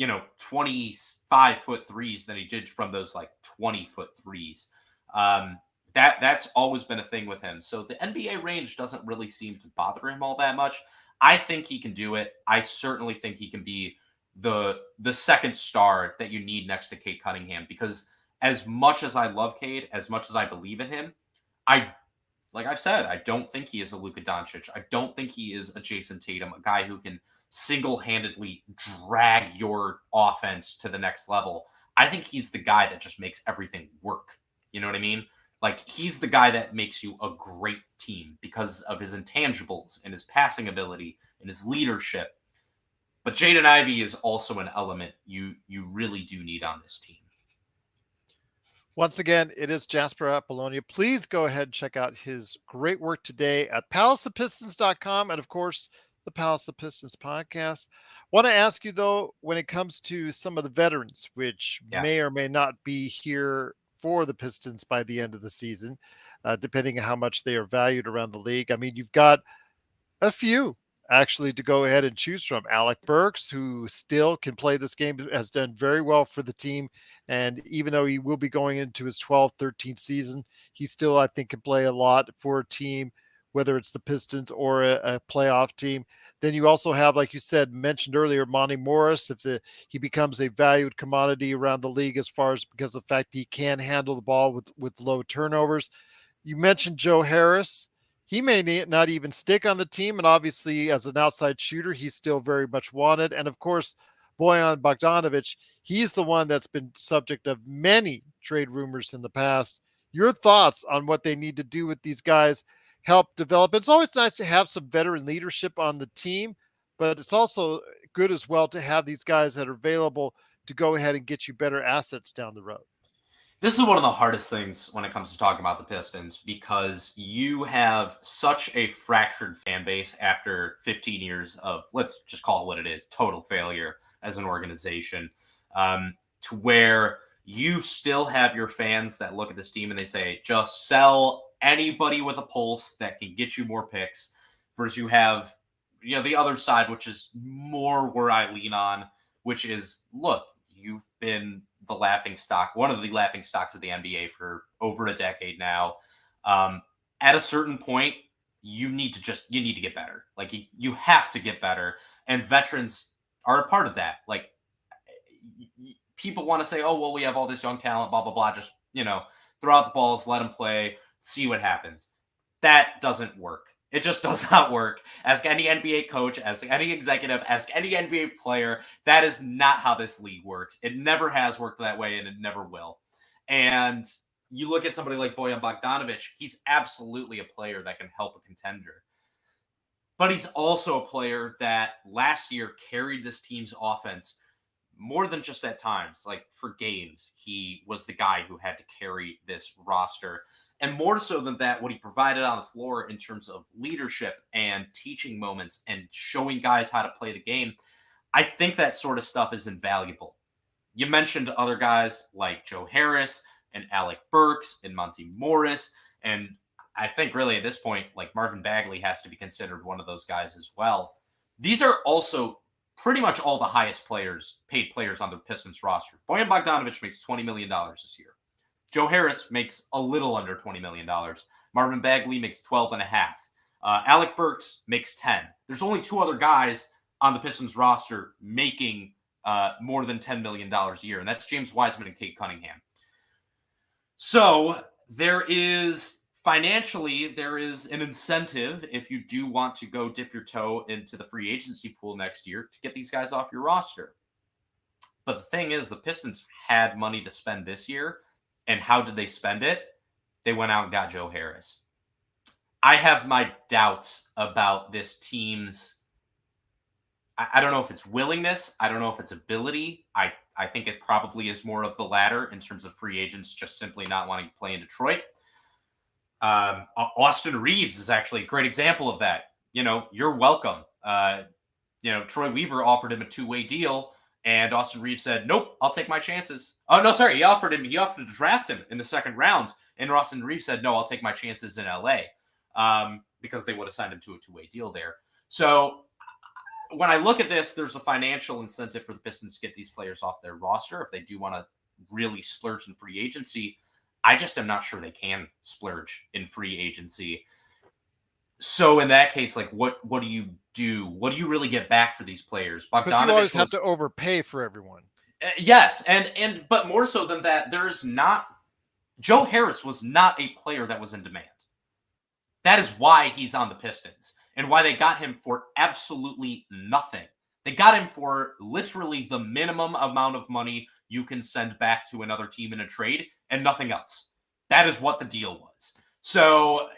25-foot threes than he did from those 20-foot threes. That's always been a thing with him. So the NBA range doesn't really seem to bother him all that much. I think he can do it. I certainly think he can be the second star that you need next to Cade Cunningham, because as much as I love Cade, as much as I believe in him, like I've said, I don't think he is a Luka Doncic. I don't think he is a Jason Tatum, a guy who can single-handedly drag your offense to the next level. I think he's the guy that just makes everything work. You know what I mean? He's the guy that makes you a great team because of his intangibles and his passing ability and his leadership. But Jaden Ivey is also an element you really do need on this team. Once again, it is Jasper Apollonia. Please go ahead and check out his great work today at palaceofpistons.com and, of course, the Palace of Pistons podcast. Want to ask you, though, when it comes to some of the veterans, which may or may not be here for the Pistons by the end of the season, depending on how much they are valued around the league. I mean, you've got a few actually to go ahead and choose from. Alec Burks, who still can play this game, has done very well for the team. And even though he will be going into his 12th, 13th season, he still, I think, can play a lot for a team, whether it's the Pistons or a playoff team. Then you also have, like you said, mentioned earlier, Monty Morris, he becomes a valued commodity around the league as far as because of the fact he can handle the ball with low turnovers. You mentioned Joe Harris. He may not even stick on the team, and obviously as an outside shooter, he's still very much wanted. And of course, Bojan Bogdanovic, he's the one that's been subject of many trade rumors in the past. Your thoughts on what they need to do with these guys, help develop? It's always nice to have some veteran leadership on the team, but it's also good as well to have these guys that are available to go ahead and get you better assets down the road. This is one of the hardest things when it comes to talking about the Pistons, because you have such a fractured fan base after 15 years of, let's just call it what it is, total failure as an organization, to where you still have your fans that look at this team and they say, just sell anybody with a pulse that can get you more picks, versus you have, the other side, which is more where I lean on, which is, look, you've been the laughing stock, one of the laughing stocks of the NBA for over a decade now. At a certain point, you need to get better. You have to get better. And veterans are a part of that. People want to say, oh, well, we have all this young talent, blah, blah, blah. Just, throw out the balls, let them play, see what happens. That doesn't work. It just does not work. Ask any NBA coach, ask any executive, ask any NBA player. That is not how this league works. It never has worked that way, and it never will. And you look at somebody like Bojan Bogdanovic, he's absolutely a player that can help a contender. But he's also a player that last year carried this team's offense more than just at times. For games, he was the guy who had to carry this roster. And more so than that, what he provided on the floor in terms of leadership and teaching moments and showing guys how to play the game, I think that sort of stuff is invaluable. You mentioned other guys like Joe Harris and Alec Burks and Monty Morris. And I think really at this point, Marvin Bagley has to be considered one of those guys as well. These are also pretty much all the highest paid players on the Pistons roster. Bojan Bogdanovic makes $20 million this year. Joe Harris makes a little under $20 million. Marvin Bagley makes 12.5. Alec Burks makes 10. There's only two other guys on the Pistons roster making more than $10 million a year, and that's James Wiseman and Cade Cunningham. So financially, there is an incentive if you do want to go dip your toe into the free agency pool next year to get these guys off your roster. But the thing is, the Pistons had money to spend this year. And how did they spend it? They went out and got Joe Harris. I have my doubts about this team's, I don't know if it's willingness. I don't know if it's ability. I think it probably is more of the latter in terms of free agents just simply not wanting to play in Detroit. Austin Reeves is actually a great example of that. You're welcome. Troy Weaver offered him a two-way deal. And Austin Reeves said, nope, I'll take my chances. Oh, no, sorry. He offered to draft him in the second round. And Austin Reeves said, no, I'll take my chances in LA because they would have signed him to a two-way deal there. So when I look at this, there's a financial incentive for the Pistons to get these players off their roster if they do want to really splurge in free agency. I just am not sure they can splurge in free agency. So in that case, like, what do you do? What do you really get back for these players? Because you always have to overpay for everyone. Yes, and but more so than that, there's not. Joe Harris was not a player that was in demand. That is why he's on the Pistons and why they got him for absolutely nothing. They got him for literally the minimum amount of money you can send back to another team in a trade and nothing else. That is what the deal was. So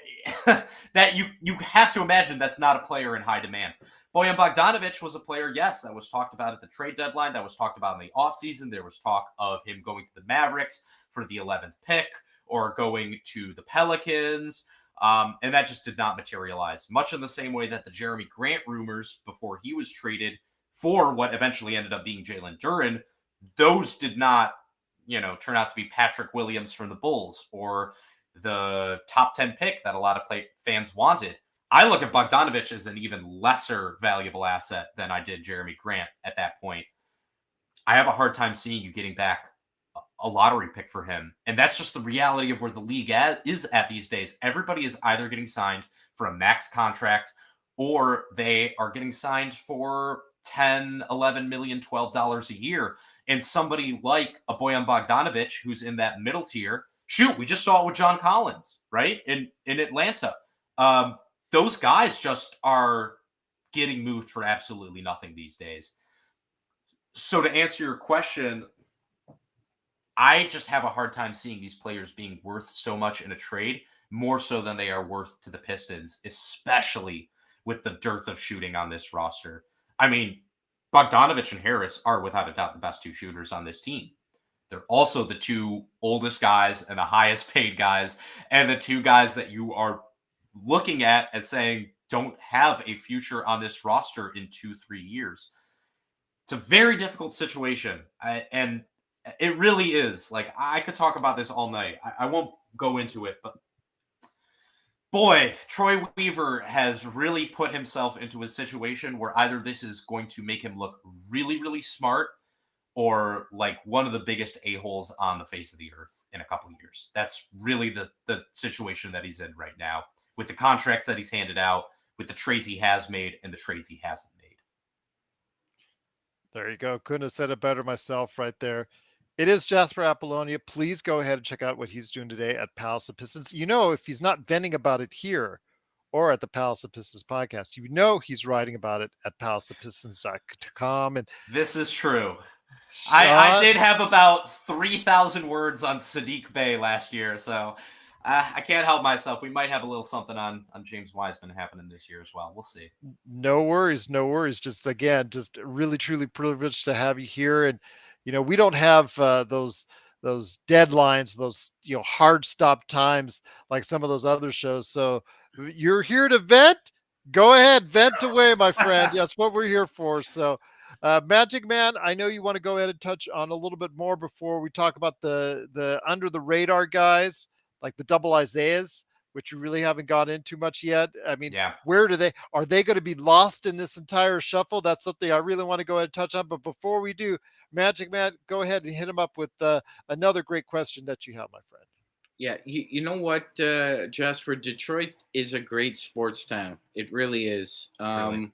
that you have to imagine that's not a player in high demand. Bojan Bogdanovic was a player, yes, that was talked about at the trade deadline. That was talked about in the offseason. There was talk of him going to the Mavericks for the 11th pick or going to the Pelicans. And that just did not materialize, much in the same way that the Jeremy Grant rumors before he was traded for what eventually ended up being Jalen Duren, those did not, turn out to be Patrick Williams from the Bulls or the top 10 pick that a lot of fans wanted. I look at Bogdanovic as an even lesser valuable asset than I did Jeremy Grant at that point. I have a hard time seeing you getting back a lottery pick for him. And that's just the reality of where the league is at these days. Everybody is either getting signed for a max contract or they are getting signed for $10, $11 million, $12 a year. And somebody like a Bojan Bogdanovic, who's in that middle tier, shoot, we just saw it with John Collins, right? In Atlanta. Those guys just are getting moved for absolutely nothing these days. So to answer your question, I just have a hard time seeing these players being worth so much in a trade, more so than they are worth to the Pistons, especially with the dearth of shooting on this roster. I mean, Bogdanovic and Harris are without a doubt the best two shooters on this team. They're also the two oldest guys and the highest paid guys, and the two guys that you are looking at and saying don't have a future on this roster in 2-3 years. It's a very difficult situation. And it really is. Like, I could talk about this all night. I won't go into it, but boy, Troy Weaver has really put himself into a situation where either this is going to make him look really, really smart or like one of the biggest a-holes on the face of the earth in a couple of years. That's really the situation that he's in right now with the contracts that he's handed out, with the trades he has made and the trades he hasn't made. There you go. Couldn't have said it better myself right there. It is Jasper Apollonia. Please go ahead and check out what he's doing today at Palace of Pistons. If he's not venting about it here or at the Palace of Pistons podcast, he's writing about it at palaceofpistons.com. And this is true. I did have about 3,000 words on Sadiq Bey last year, so I can't help myself. We might have a little something on James Wiseman happening this year as well. We'll see. No worries. Just really, truly privileged to have you here. And, we don't have those deadlines, those, hard stop times like some of those other shows. So you're here to vent. Go ahead, vent away, my friend. That's what we're here for. So Magic Man, I know you want to go ahead and touch on a little bit more before we talk about the under the radar guys, like the double Isaiahs, which you really haven't got into much yet. I mean, Where are they going to be lost in this entire shuffle? That's something I really want to go ahead and touch on. But before we do, Magic Man, go ahead and hit him up with another great question that you have, my friend. Yeah, you know what, Jasper? Detroit is a great sports town. It really is. Really?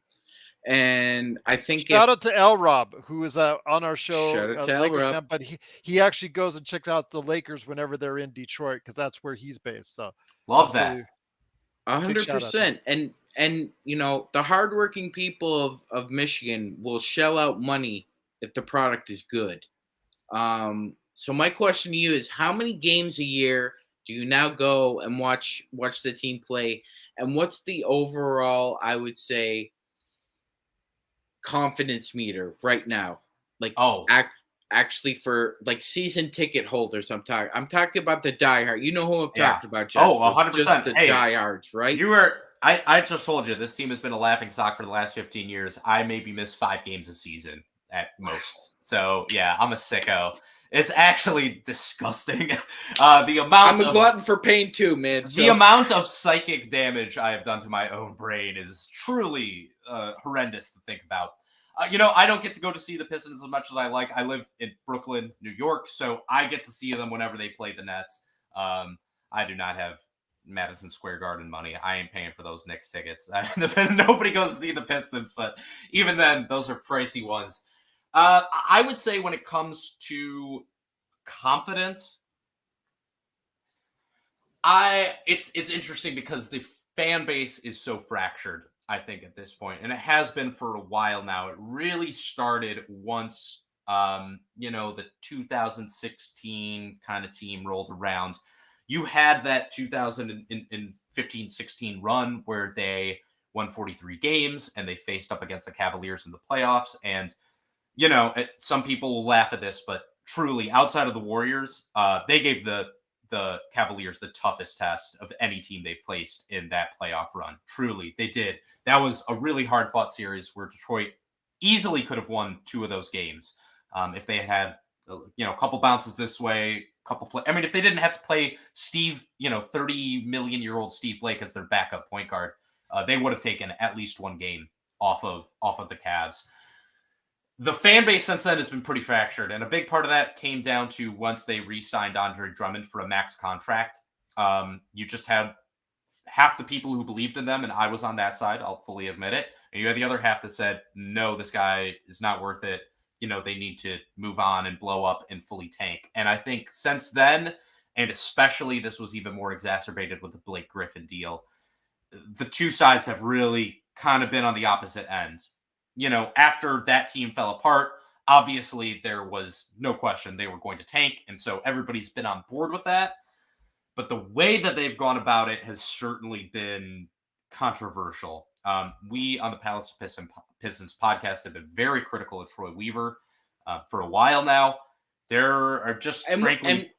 And I think shout out to L Rob, who is on our show, shout out to Lakers L-Rob. fan, but he actually goes and checks out the Lakers whenever they're in Detroit because that's where he's based. So love that. 100%. And the hardworking people of Michigan will shell out money if the product is good. So my question to you is, how many games a year do you now go and watch the team play? And what's the overall, I would say, confidence meter right now? Like, actually for like season ticket holders, I'm talking about the diehard. You know who I'm talking about, Jasper. 100%. Just the diehards, right? I just told you this team has been a laughing stock for the last 15 years. I maybe miss 5 games a season. at most. So yeah, I'm a sicko. It's actually disgusting. The amount I'm a of glutton for pain too, man. the amount of psychic damage I have done to my own brain is truly horrendous to think about. I don't get to go to see the Pistons as much as I like. I live in Brooklyn, New York, so I get to see them whenever they play the Nets. I do not have Madison Square Garden money. I ain't paying for those Knicks tickets. Nobody goes to see the Pistons, but even then, those are pricey ones. I would say when it comes to confidence, it's interesting because the fan base is so fractured, I think, at this point, and it has been for a while now. It really started once the 2016 kind of team rolled around. You had that 2015-16 run where they won 43 games and they faced up against the Cavaliers in the playoffs. And, some people will laugh at this, but truly outside of the Warriors, they gave the Cavaliers the toughest test of any team they faced in that playoff run. Truly, they did. That was a really hard-fought series where Detroit easily could have won 2 of those games if they had, a couple bounces this way, if they didn't have to play Steve, 30 million-year-old Steve Blake as their backup point guard, they would have taken at least 1 game off of the Cavs. The fan base since then has been pretty fractured, and a big part of that came down to once they re-signed Andre Drummond for a max contract. You just had half the people who believed in them, and I was on that side, I'll fully admit it, and you had the other half that said, no, this guy is not worth it. They need to move on and blow up and fully tank. And I think since then, and especially this was even more exacerbated with the Blake Griffin deal, the two sides have really kind of been on the opposite end. After that team fell apart, obviously there was no question they were going to tank. And so everybody's been on board with that. But the way that they've gone about it has certainly been controversial. We on the Palace Pistons podcast have been very critical of Troy Weaver for a while now. There are just frankly...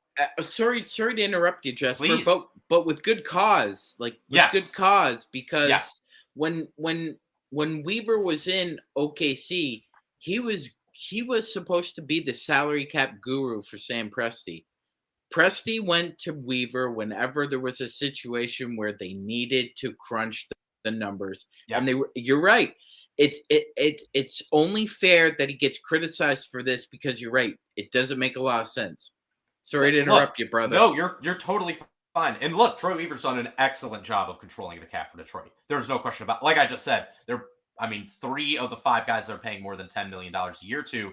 sorry to interrupt you, Jasper, Please. but with good cause, good cause, because when Weaver was in OKC, he was supposed to be the salary cap guru for Sam Presti. Presti went to Weaver whenever there was a situation where they needed to crunch the numbers, and you're right. It's only fair that he gets criticized for this because you're right. It doesn't make a lot of sense. Sorry to interrupt you, brother. No, you're totally fine. And look, Troy Weaver's done an excellent job of controlling the cap for Detroit. There's no question about. Like I just said, 3 of the 5 guys that are paying more than $10 million a year to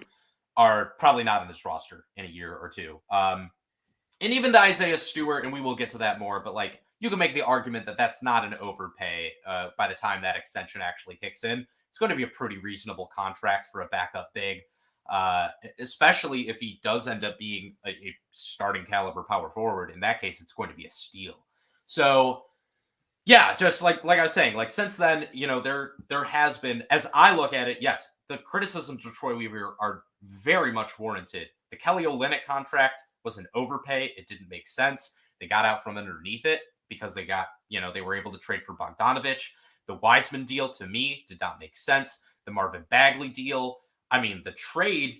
are probably not in this roster in a year or two. And even the Isaiah Stewart, and we will get to that more, but you can make the argument that that's not an overpay by the time that extension actually kicks in. It's going to be a pretty reasonable contract for a backup big, especially if he does end up being a starting caliber power forward. In that case, it's going to be a steal. So, yeah, just like I was saying, since then, there has been, as I look at it, yes, the criticisms of Troy Weaver are very much warranted. The Kelly Olynyk contract was an overpay. It didn't make sense. They got out from underneath it because they got, they were able to trade for Bogdanovich. The Wiseman deal, to me, did not make sense. The Marvin Bagley deal, the trade,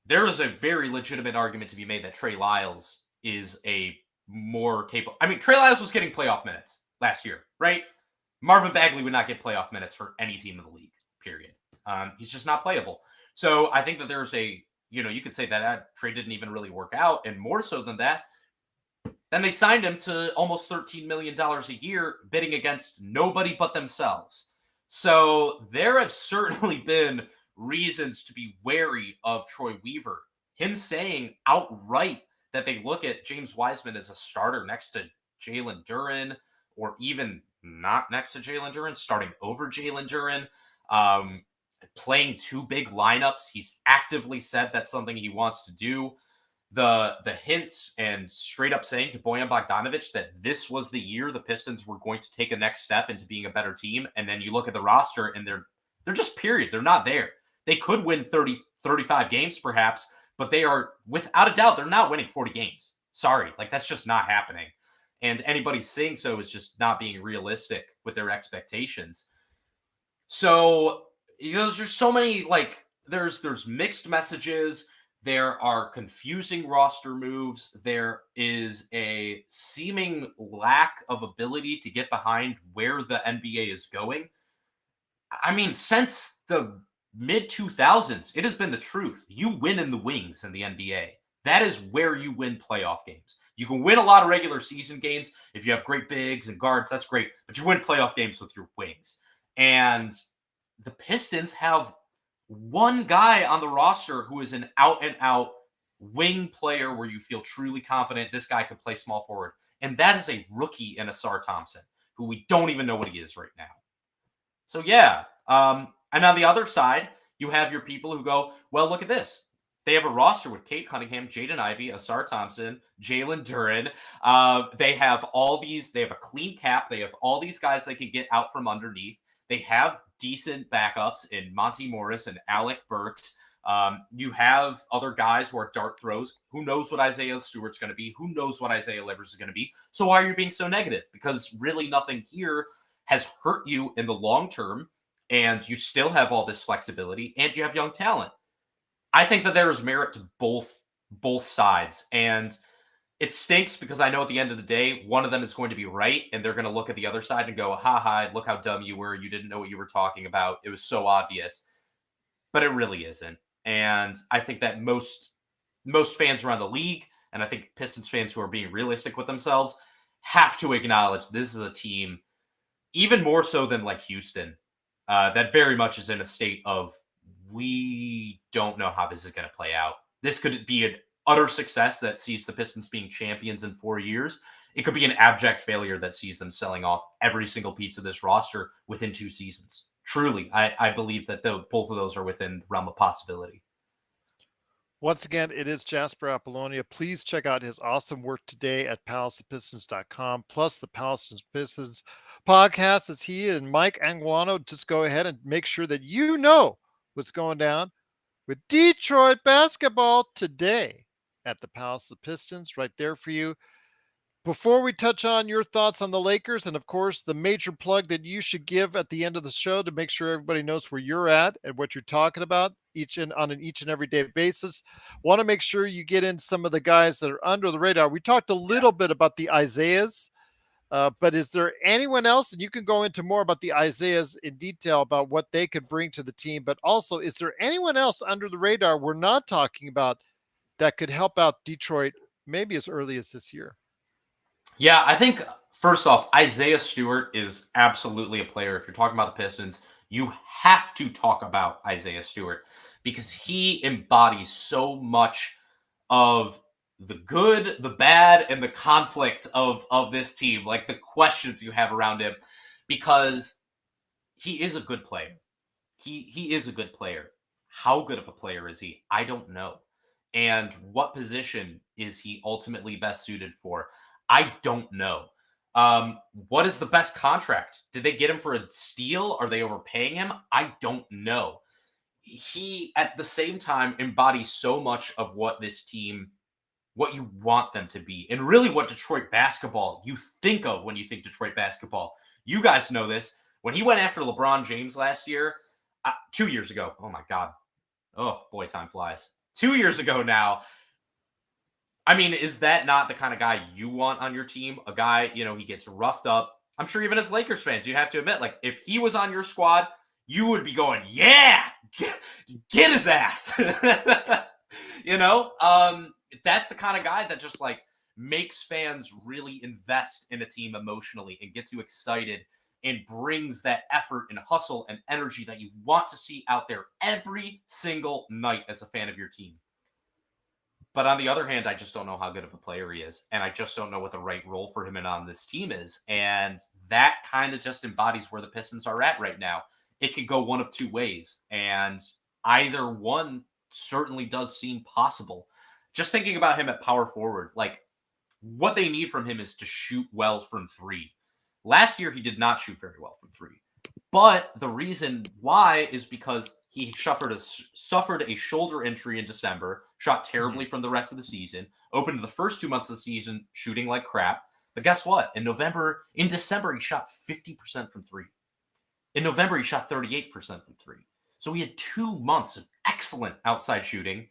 there is a very legitimate argument to be made that Trey Lyles is a more capable. Trey Lyles was getting playoff minutes last year, right? Marvin Bagley would not get playoff minutes for any team in the league, period. He's just not playable. So I think that there's you could say that trade didn't even really work out. And more so than that, then they signed him to almost $13 million a year, bidding against nobody but themselves. So there have certainly been reasons to be wary of Troy Weaver. Him saying outright that they look at James Wiseman as a starter next to Jalen Duren, or even not next to Jalen Duren, starting over Jalen Duren, playing 2 big lineups. He's actively said that's something he wants to do. The hints and straight up saying to Bojan Bogdanovich that this was the year the Pistons were going to take a next step into being a better team. And then you look at the roster and they're just period. They're not there. They could win 30, 35 games perhaps, but they are, without a doubt, they're not winning 40 games. Sorry. That's just not happening. And anybody saying so is just not being realistic with their expectations. So there's so many, like, there's mixed messages. There are confusing roster moves. There is a seeming lack of ability to get behind where the NBA is going. I mean, since the mid 2000s, it has been the truth. You win in the wings in the NBA. That is where you win playoff games. You can win a lot of regular season games if you have great bigs and guards. That's great. But you win playoff games with your wings. And the Pistons have one guy on the roster who is an out and out wing player where you feel truly confident this guy can play small forward. And that is a rookie in Asar Thompson, who we don't even know what he is right now. So, yeah. And on the other side, you have your people who go, well, look at this. They have a roster with Kate Cunningham, Jaden Ivey, Asar Thompson, Jalen Duren. They have a clean cap. They have all these guys they can get out from underneath. They have decent backups in Monty Morris and Alec Burks. You have other guys who are dart throws. Who knows what Isaiah Stewart's going to be? Who knows what Isaiah Livers is going to be? So why are you being so negative? Because really nothing here has hurt you in the long term, and you still have all this flexibility, and you have young talent. I think that there is merit to both sides, and it stinks because I know at the end of the day, one of them is going to be right, and they're going to look at the other side and go, ha, look how dumb you were. You didn't know what you were talking about. It was so obvious. But it really isn't. And I think that most fans around the league, and I think Pistons fans who are being realistic with themselves, have to acknowledge this is a team, even more so than like Houston, that very much is in a state of, we don't know how this is going to play out. This could be an utter success that sees the Pistons being champions in 4 years. It could be an abject failure that sees them selling off every single piece of this roster within 2 seasons. Truly, I believe that both of those are within the realm of possibility. Once again, it is Jasper Apollonia. Please check out his awesome work today at panelists.com, plus the Palace of Pistons podcast, as he and Mike Anguano just go ahead and make sure that you know what's going down with Detroit basketball today at the Palace of Pistons, right there for you. Before we touch on your thoughts on the Lakers, and of course, the major plug that you should give at the end of the show to make sure everybody knows where you're at and what you're talking about on an each and every day basis, want to make sure you get in some of the guys that are under the radar. We talked a little bit about the Isaiahs, but is there anyone else? And you can go into more about the Isaiahs in detail about what they could bring to the team. But also, is there anyone else under the radar we're not talking about that could help out Detroit maybe as early as this year? Yeah, I think, first off, Isaiah Stewart is absolutely a player. If you're talking about the Pistons, you have to talk about Isaiah Stewart because he embodies so much of the good, the bad, and the conflict of this team, like the questions you have around him, because he is a good player. He is a good player. How good of a player is he? I don't know. And what position is he ultimately best suited for? I don't know. What is the best contract? Did they get him for a steal? Are they overpaying him? I don't know. He, at the same time, embodies so much of what this team, what you want them to be, and really what Detroit basketball you think of when you think Detroit basketball. You guys know this. When he went after LeBron James last year, 2 years ago, oh my God. Oh boy, time flies. 2 years ago now. I mean, is that not the kind of guy you want on your team? A guy, he gets roughed up. I'm sure even as Lakers fans, you'd have to admit, like, if he was on your squad, you would be going, yeah, get his ass. That's the kind of guy that just, like, makes fans really invest in a team emotionally and gets you excited and brings that effort and hustle and energy that you want to see out there every single night as a fan of your team. But on the other hand, I just don't know how good of a player he is. And I just don't know what the right role for him and on this team is. And that kind of just embodies where the Pistons are at right now. It could go one of two ways. And either one certainly does seem possible. Just thinking about him at power forward, like, what they need from him is to shoot well from three. Last year, he did not shoot very well from three. But the reason why is because he suffered a shoulder injury in December, shot terribly from the rest of the season, opened the first 2 months of the season shooting like crap. But guess what? In December, he shot 50% from three. In November, he shot 38% from three. So he had 2 months of excellent outside shooting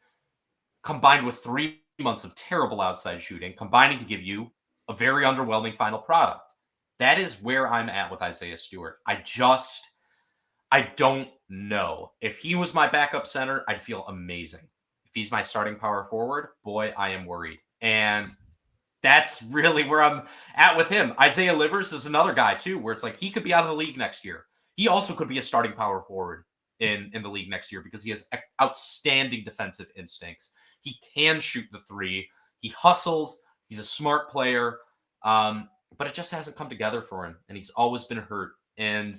combined with 3 months of terrible outside shooting, combining to give you a very underwhelming final product. That is where I'm at with Isaiah Stewart. I don't know. If he was my backup center, I'd feel amazing. If he's my starting power forward, boy, I am worried. And that's really where I'm at with him. Isaiah Livers is another guy, too, where it's like he could be out of the league next year. He also could be a starting power forward in the league next year because he has outstanding defensive instincts. He can shoot the three. He hustles. He's a smart player. But it just hasn't come together for him. And he's always been hurt. And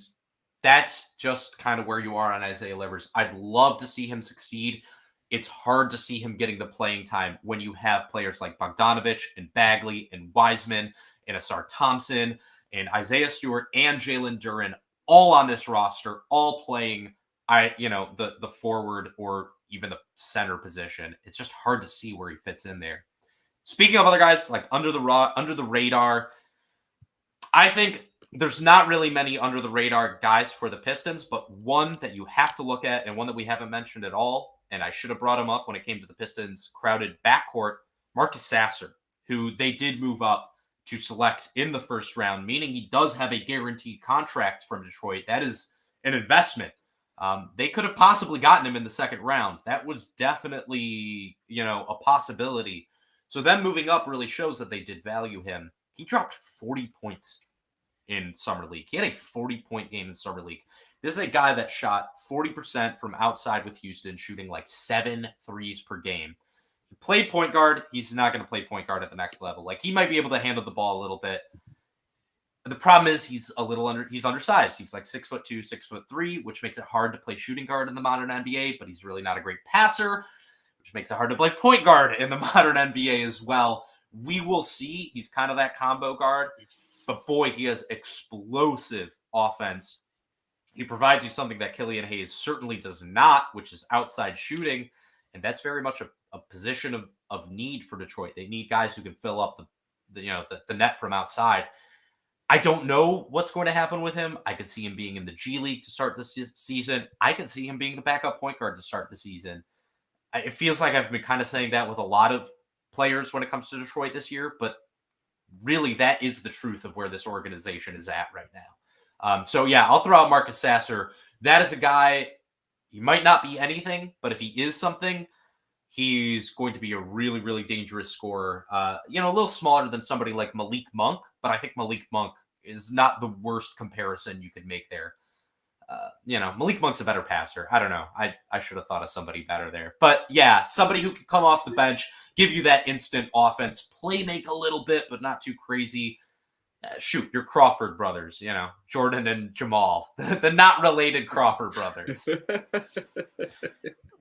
that's just kind of where you are on Isaiah Livers. I'd love to see him succeed. It's hard to see him getting the playing time when you have players like Bogdanovich and Bagley and Wiseman and Asar Thompson and Isaiah Stewart and Jalen Duren all on this roster, all playing the forward or even the center position. It's just hard to see where he fits in there. Speaking of other guys like under the radar, I think there's not really many under the radar guys for the Pistons, but one that you have to look at and one that we haven't mentioned at all, and I should have brought him up when it came to the Pistons' crowded backcourt, Marcus Sasser, who they did move up to select in the first round, meaning he does have a guaranteed contract from Detroit. That is an investment. They could have possibly gotten him in the second round. That was definitely, a possibility. So them moving up really shows that they did value him. He dropped 40 points in Summer League. He had a 40-point game in Summer League. This is a guy that shot 40% from outside with Houston, shooting like 7 threes per game. He played point guard. He's not going to play point guard at the next level. Like, he might be able to handle the ball a little bit. The problem is he's undersized. He's like 6'2", 6'3", which makes it hard to play shooting guard in the modern NBA, but he's really not a great passer, which makes it hard to play point guard in the modern NBA as well. We will see. He's kind of that combo guard, but boy, he has explosive offense. He provides you something that Killian Hayes certainly does not, which is outside shooting, and that's very much a position of need for Detroit. They need guys who can fill up the net from outside. I don't know what's going to happen with him. I could see him being in the G League to start this season. I could see him being the backup point guard to start the season. It feels like I've been kind of saying that with a lot of players when it comes to Detroit this year, but really that is the truth of where this organization is at right now. So yeah, I'll throw out Marcus Sasser. That is a guy, he might not be anything, but if he is something, he's going to be a really, really dangerous scorer. A little smaller than somebody like Malik Monk, but I think Malik Monk is not the worst comparison you could make there. Malik Monk's a better passer. I don't know. I should have thought of somebody better there. But yeah, somebody who can come off the bench, give you that instant offense, play make a little bit, but not too crazy. Shoot, your Crawford brothers, Jordan and Jamal, the not related Crawford brothers.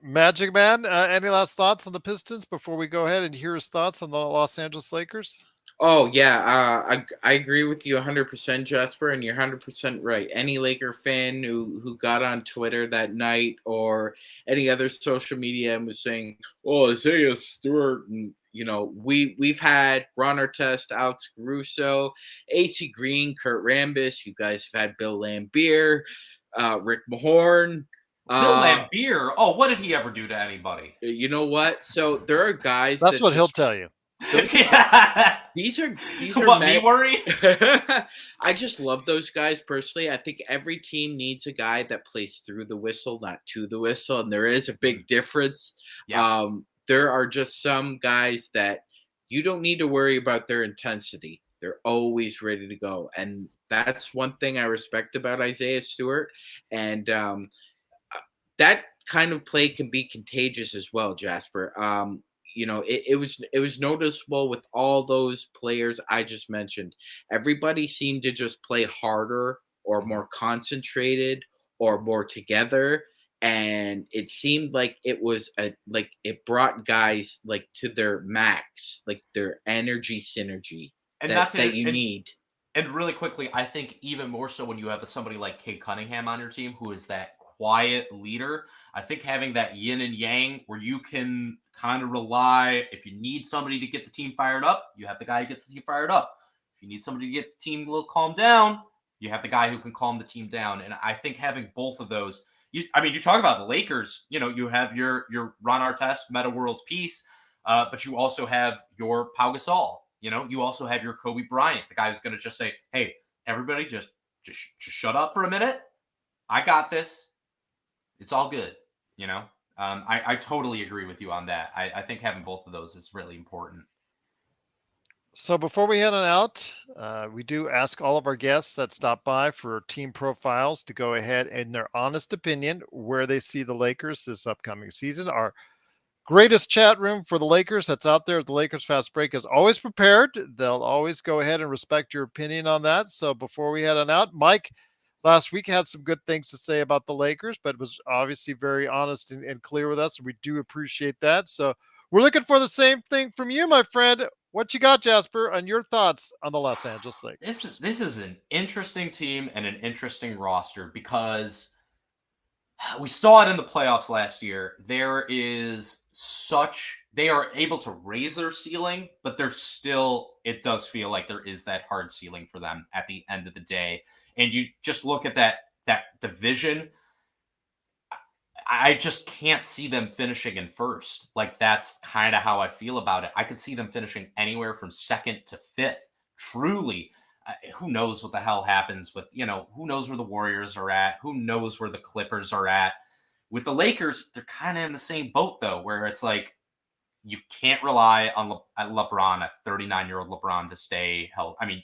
Magic Man, any last thoughts on the Pistons before we go ahead and hear his thoughts on the Los Angeles Lakers? Oh, yeah. I agree with you 100%, Jasper, and you're 100% right. Any Laker fan who got on Twitter that night or any other social media and was saying, oh, Isaiah Stewart, and, we've had Ron Artest, Alex Caruso, AC Green, Kurt Rambis. You guys have had Bill Laimbeer, Rick Mahorn. Bill Laimbeer? Oh, what did he ever do to anybody? You know what? So there are guys. That's what he'll tell you. Yeah. These are what me worry? I just love those guys personally. I think every team needs a guy that plays through the whistle, not to the whistle, and there is a big difference. Yeah. There are just some guys that you don't need to worry about their intensity. They're always ready to go, and that's one thing I respect about Isaiah Stewart. And that kind of play can be contagious as well, Jasper. It was noticeable with all those players I just mentioned. Everybody seemed to just play harder or more concentrated or more together. And it seemed like it was it brought guys like to their max, like their energy synergy and that you need. And really quickly, I think even more so when you have somebody like Cade Cunningham on your team, who is that quiet leader. I think having that yin and yang where you can kind of rely, if you need somebody to get the team fired up, you have the guy who gets the team fired up. If you need somebody to get the team a little calmed down, you have the guy who can calm the team down. And I think having both of those, you talk about the Lakers. You have your Ron Artest Meta World Peace, but you also have your Pau Gasol. You also have your Kobe Bryant, the guy who's going to just say, "Hey, everybody, just shut up for a minute. I got this. It's all good." I totally agree with you on that. I think having both of those is really important. So before we head on out, we do ask all of our guests that stop by for team profiles to go ahead and their honest opinion where they see the Lakers this upcoming season. Our greatest chat room for the Lakers that's out there at the Lakers Fast Break is always prepared. They'll always go ahead and respect your opinion on that. So before we head on out, Mike last week had some good things to say about the Lakers, but was obviously very honest and clear with us. And we do appreciate that. So we're looking for the same thing from you, my friend. What you got, Jasper, on your thoughts on the Los Angeles Lakers? This is an interesting team and an interesting roster because we saw it in the playoffs last year. They are able to raise their ceiling, but it does feel like there is that hard ceiling for them at the end of the day. And you just look at that division, I just can't see them finishing in first. Like, that's kind of how I feel about it. I could see them finishing anywhere from second to fifth. Truly, who knows what the hell happens with, who knows where the Warriors are at? Who knows where the Clippers are at? With the Lakers, they're kind of in the same boat, though, where it's like you can't rely on LeBron, a 39-year-old LeBron, to stay healthy. I mean,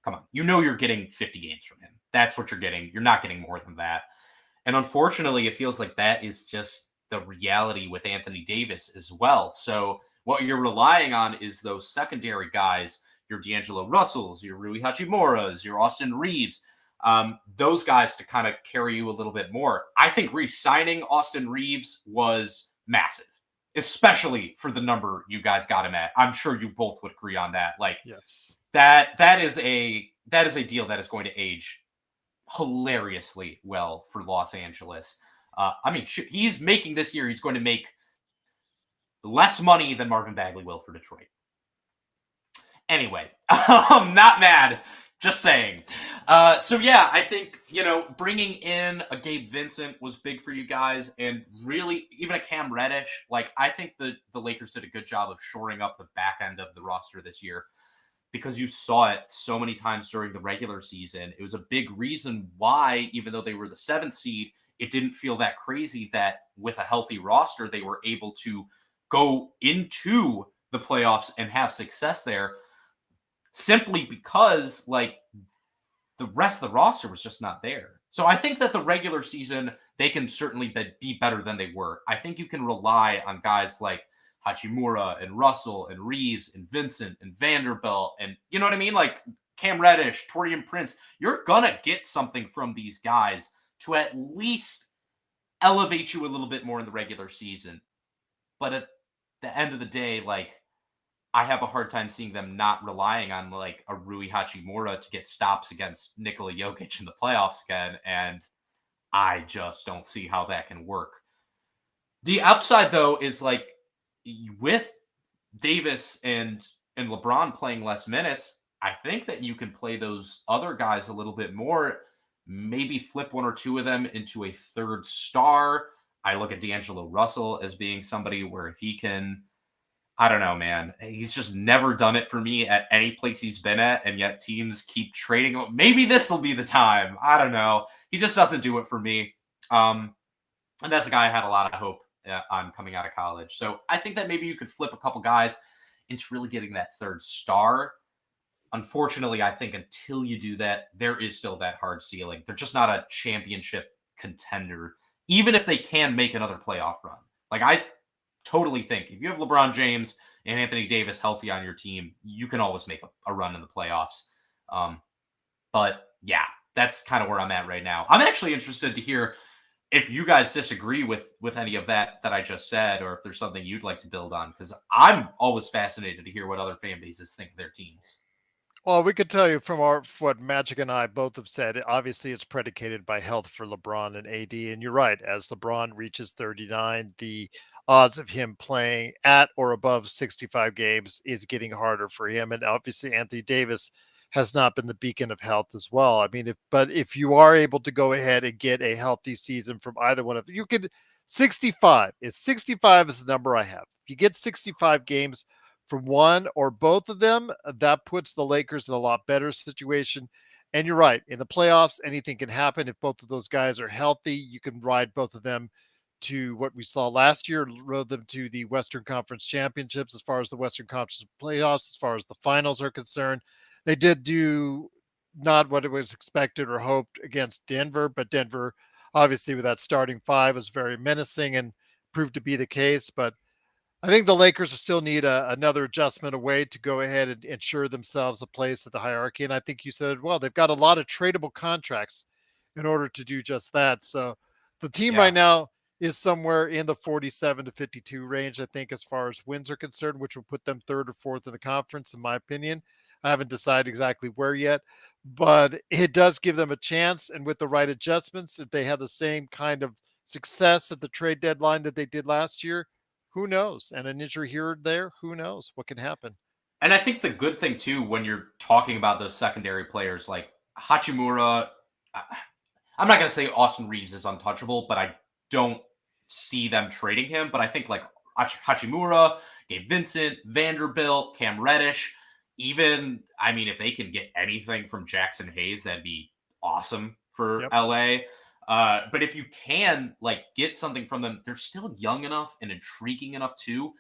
come on. You're getting 50 games from him. That's what you're getting. You're not getting more than that. And unfortunately, it feels like that is just the reality with Anthony Davis as well. So what you're relying on is those secondary guys, your D'Angelo Russells, your Rui Hachimuras, your Austin Reeves, those guys to kind of carry you a little bit more. I think re-signing Austin Reeves was massive, especially for the number you guys got him at. I'm sure you both would agree on that. Like, yes, that is a deal that is going to age hilariously well for Los Angeles. He's making this year, he's going to make less money than Marvin Bagley will for Detroit. Anyway, I'm not mad, just saying. So yeah, I think, bringing in a Gabe Vincent was big for you guys, and really even a Cam Reddish. Like, I think the Lakers did a good job of shoring up the back end of the roster this year, because you saw it so many times during the regular season. It was a big reason why, even though they were the 7th seed, it didn't feel that crazy that with a healthy roster, they were able to go into the playoffs and have success there, simply because, like, the rest of the roster was just not there. So I think that the regular season, they can certainly be better than they were. I think you can rely on guys like Hachimura and Russell and Reeves and Vincent and Vanderbilt and, you know what I mean? Like Cam Reddish, Taurean Prince. You're going to get something from these guys to at least elevate you a little bit more in the regular season. But at the end of the day, like, I have a hard time seeing them not relying on like a Rui Hachimura to get stops against Nikola Jokic in the playoffs again. And I just don't see how that can work. The upside, though, is like, with Davis and LeBron playing less minutes, I think that you can play those other guys a little bit more, maybe flip one or two of them into a third star. I look at D'Angelo Russell as being somebody where if he can, I don't know, man. He's just never done it for me at any place he's been at, and yet teams keep trading him. Maybe this will be the time. I don't know. He just doesn't do it for me. And that's a guy I had a lot of hope on coming out of college. So I think that maybe you could flip a couple guys into really getting that third star. Unfortunately, I think until you do that, there is still that hard ceiling. They're just not a championship contender, even if they can make another playoff run. Like, I totally think if you have LeBron James and Anthony Davis healthy on your team, you can always make a run in the playoffs. But yeah, that's kind of where I'm at right now. I'm actually interested to hear if you guys disagree with any of that I just said, or if there's something you'd like to build on, because I'm always fascinated to hear what other fan bases think of their teams. Well, we could tell you from what Magic and I both have said, obviously it's predicated by health for LeBron and AD. And you're right, as LeBron reaches 39, the odds of him playing at or above 65 games is getting harder for him. And obviously Anthony Davis has not been the beacon of health as well. I mean, if you are able to go ahead and get a healthy season from either one of you could 65 is the number I have. If you get 65 games from one or both of them, that puts the Lakers in a lot better situation. And you're right, in the playoffs, anything can happen. If both of those guys are healthy, you can ride both of them to what we saw last year, rode them to the Western Conference Championships as far as the Western Conference playoffs, as far as the finals are concerned. They did do not what it was expected or hoped against Denver, but Denver, obviously, with that starting five, was very menacing and proved to be the case. But I think the Lakers still need another adjustment, a way to go ahead and ensure themselves a place at the hierarchy. And I think you said, well, they've got a lot of tradable contracts in order to do just that. So the team Yeah. right now is somewhere in the 47 to 52 range, I think, as far as wins are concerned, which will put them third or fourth in the conference, in my opinion. I haven't decided exactly where yet, but it does give them a chance. And with the right adjustments, if they have the same kind of success at the trade deadline that they did last year, who knows? And an injury here or there, who knows what can happen? And I think the good thing too, when you're talking about those secondary players like Hachimura, I'm not going to say Austin Reeves is untouchable, but I don't see them trading him. But I think like Hachimura, Gabe Vincent, Vanderbilt, Cam Reddish, even, I mean, if they can get anything from Jackson Hayes, that'd be awesome for LA. But if you can like get something from them, they're still young enough and intriguing enough too,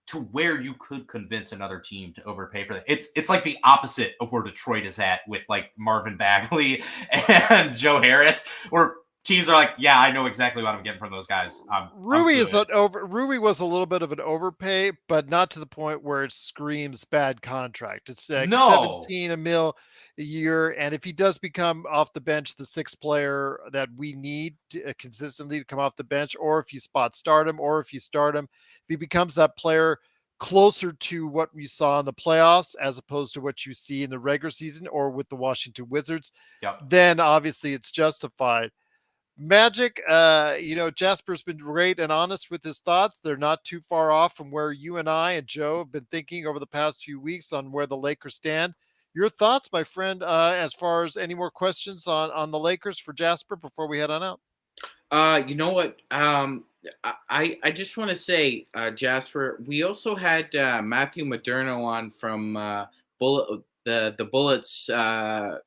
to where you could convince another team to overpay for that. It's like the opposite of where Detroit is at with like Marvin Bagley and Joe Harris, where teams are like, yeah, I know exactly what I'm getting from those guys. Rui was a little bit of an overpay, but not to the point where it screams bad contract. It's like 17 a mil a year, and if he does become off the bench the sixth player that we need to, consistently to come off the bench, or if you spot start him, or if you start him, if he becomes that player closer to what we saw in the playoffs as opposed to what you see in the regular season or with the Washington Wizards, then obviously it's justified. Magic, Jasper's been great and honest with his thoughts. They're not too far off from where you and I and Joe have been thinking over the past few weeks on where the Lakers stand. Your thoughts, my friend, as far as any more questions on the Lakers for Jasper before we head on out? You know what? I just want to say, Jasper, we also had Matthew Moderno on from the Bullets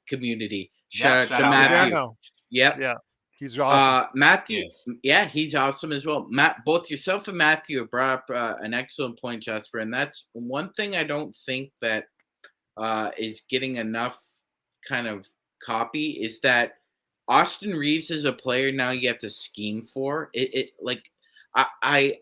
community. Shout out to Matthew. Yep. Yeah. He's awesome. Matthew, yeah, he's awesome as well. Matt, both yourself and Matthew have brought up an excellent point, Jasper, and that's one thing I don't think that is getting enough kind of copy is that Austin Reeves is a player now you have to scheme for. A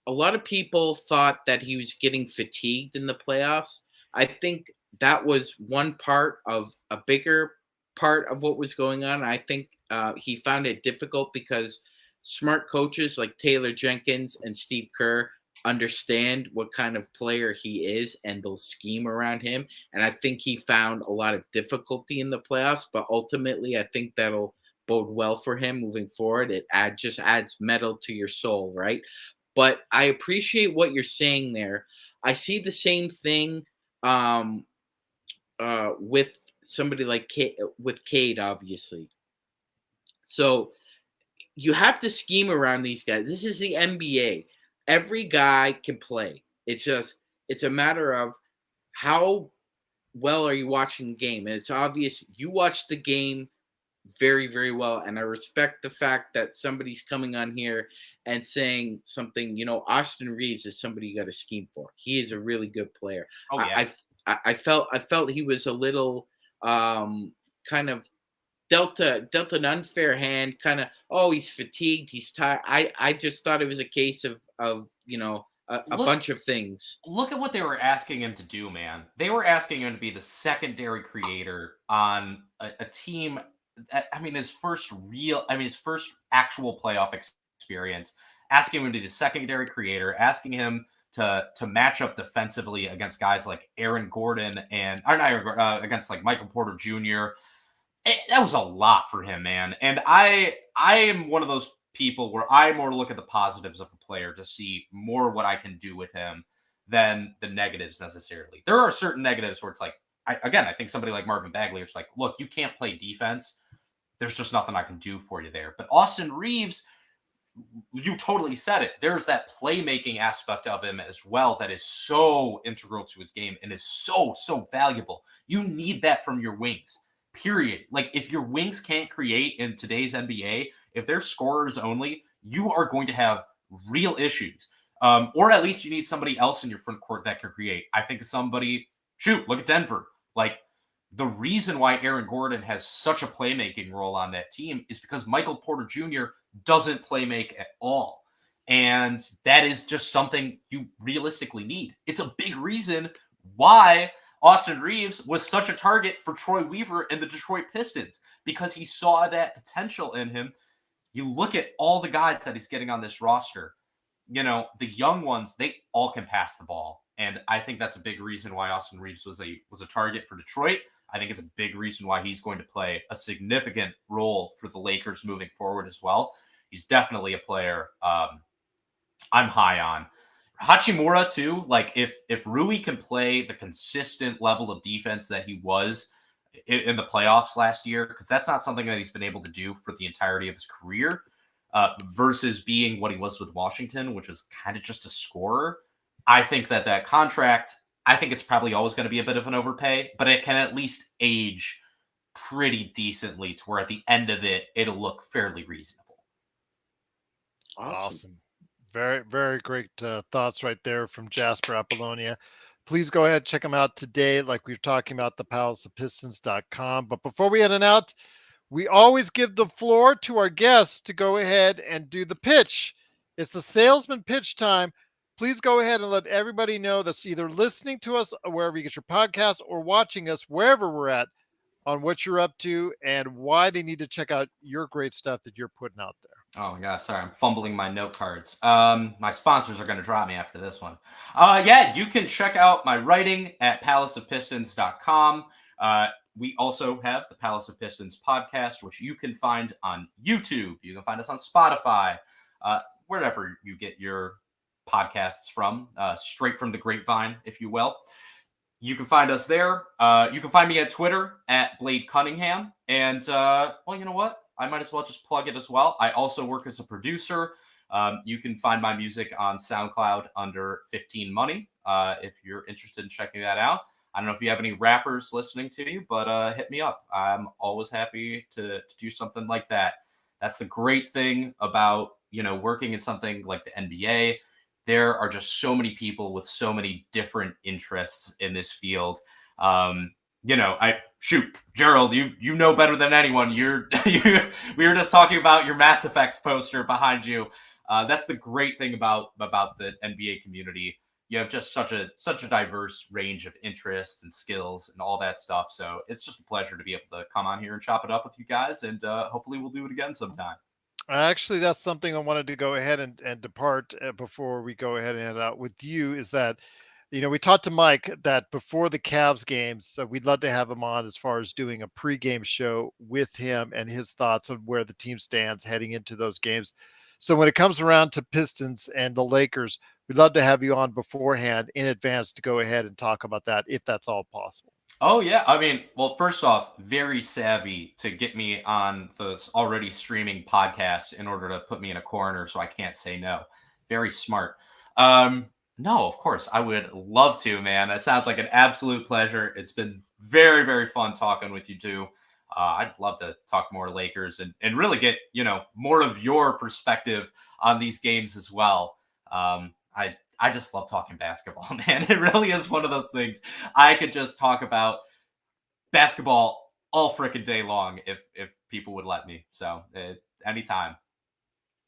lot of people thought that he was getting fatigued in the playoffs. I think that was one part of a bigger part of what was going on. I think he found it difficult because smart coaches like Taylor Jenkins and Steve Kerr understand what kind of player he is and they'll scheme around him. And I think he found a lot of difficulty in the playoffs, but ultimately I think that'll bode well for him moving forward. It just adds metal to your soul, right? But I appreciate what you're saying there. I see the same thing with somebody like Cade, obviously. So you have to scheme around these guys. This is the NBA. Every guy can play. It's a matter of how well are you watching the game. And it's obvious you watch the game very, very well. And I respect the fact that somebody's coming on here and saying something, Austin Reeves is somebody you got to scheme for. He is a really good player. Oh, yeah. I felt he was a little kind of dealt an unfair hand, kind of, he's fatigued, he's tired. I just thought it was a case of a bunch of things. Look at what they were asking him to do, man. They were asking him to be the secondary creator on a team. His first actual playoff experience, asking him to be the secondary creator, asking him to match up defensively against guys like Aaron Gordon against like Michael Porter Jr. That was a lot for him, man. And I am one of those people where I more look at the positives of a player to see more what I can do with him than the negatives necessarily. There are certain negatives where it's like, I think somebody like Marvin Bagley is like, look, you can't play defense. There's just nothing I can do for you there. But Austin Reeves, you totally said it. There's that playmaking aspect of him as well that is so integral to his game and is so valuable. You need that from your wings, period. Like, if your wings can't create in today's NBA, if they're scorers only, you are going to have real issues. Or at least you need somebody else in your front court that can create. I think somebody, look at Denver. Like, the reason why Aaron Gordon has such a playmaking role on that team is because Michael Porter Jr. doesn't play make at all. And that is just something you realistically need. It's a big reason why Austin Reeves was such a target for Troy Weaver and the Detroit Pistons, because he saw that potential in him. You look at all the guys that he's getting on this roster, the young ones, they all can pass the ball. And I think that's a big reason why Austin Reeves was a target for Detroit. I think it's a big reason why he's going to play a significant role for the Lakers moving forward as well. He's definitely a player I'm high on. Hachimura too. Like, if Rui can play the consistent level of defense that he was in the playoffs last year, because that's not something that he's been able to do for the entirety of his career, versus being what he was with Washington, which was kind of just a scorer. I think that contract, I think it's probably always going to be a bit of an overpay, but it can at least age pretty decently to where at the end of it, it'll look fairly reasonable. Awesome. Very, very great thoughts right there from Jasper Apollonia. Please go ahead, check them out today, like we were talking about, thepalaceofpistons.com. But before we head on out, we always give the floor to our guests to go ahead and do the pitch. It's the salesman pitch time. Please go ahead and let everybody know that's either listening to us wherever you get your podcast or watching us wherever we're at, on what you're up to and why they need to check out your great stuff that you're putting out there. Oh my God, sorry, I'm fumbling my note cards. My sponsors are going to drop me after this one. Yeah, you can check out my writing at palaceofpistons.com. We also have the Palace of Pistons podcast, which you can find on YouTube. You can find us on Spotify, wherever you get your podcasts from, straight from the grapevine, if you will. You can find us there. You can find me at Twitter at Blade Cunningham. And, well, you know what? I might as well just plug it as well. I also work as a producer. You can find my music on SoundCloud under 15 Money, if you're interested in checking that out. I don't know if you have any rappers listening to you, but hit me up. I'm always happy to do something like that. That's the great thing about, working in something like the NBA. There are just so many people with so many different interests in this field. Gerald, you know better than anyone. We were just talking about your Mass Effect poster behind you. That's the great thing about the NBA community. You have just such a diverse range of interests and skills and all that stuff. So it's just a pleasure to be able to come on here and chop it up with you guys. And hopefully we'll do it again sometime. Actually, that's something I wanted to go ahead and depart before we go ahead and head out with you, is that, we talked to Mike that before the Cavs games, so we'd love to have him on as far as doing a pregame show with him and his thoughts on where the team stands heading into those games. So when it comes around to Pistons and the Lakers, we'd love to have you on beforehand in advance to go ahead and talk about that, if that's all possible. Oh, yeah. I mean, well, first off, very savvy to get me on the already streaming podcast in order to put me in a corner so I can't say no. Very smart. No, of course, I would love to, man. That sounds like an absolute pleasure. It's been very, very fun talking with you two. I'd love to talk more Lakers and really get, more of your perspective on these games as well. I just love talking basketball, man. It really is one of those things. I could just talk about basketball all freaking day long if people would let me. So anytime.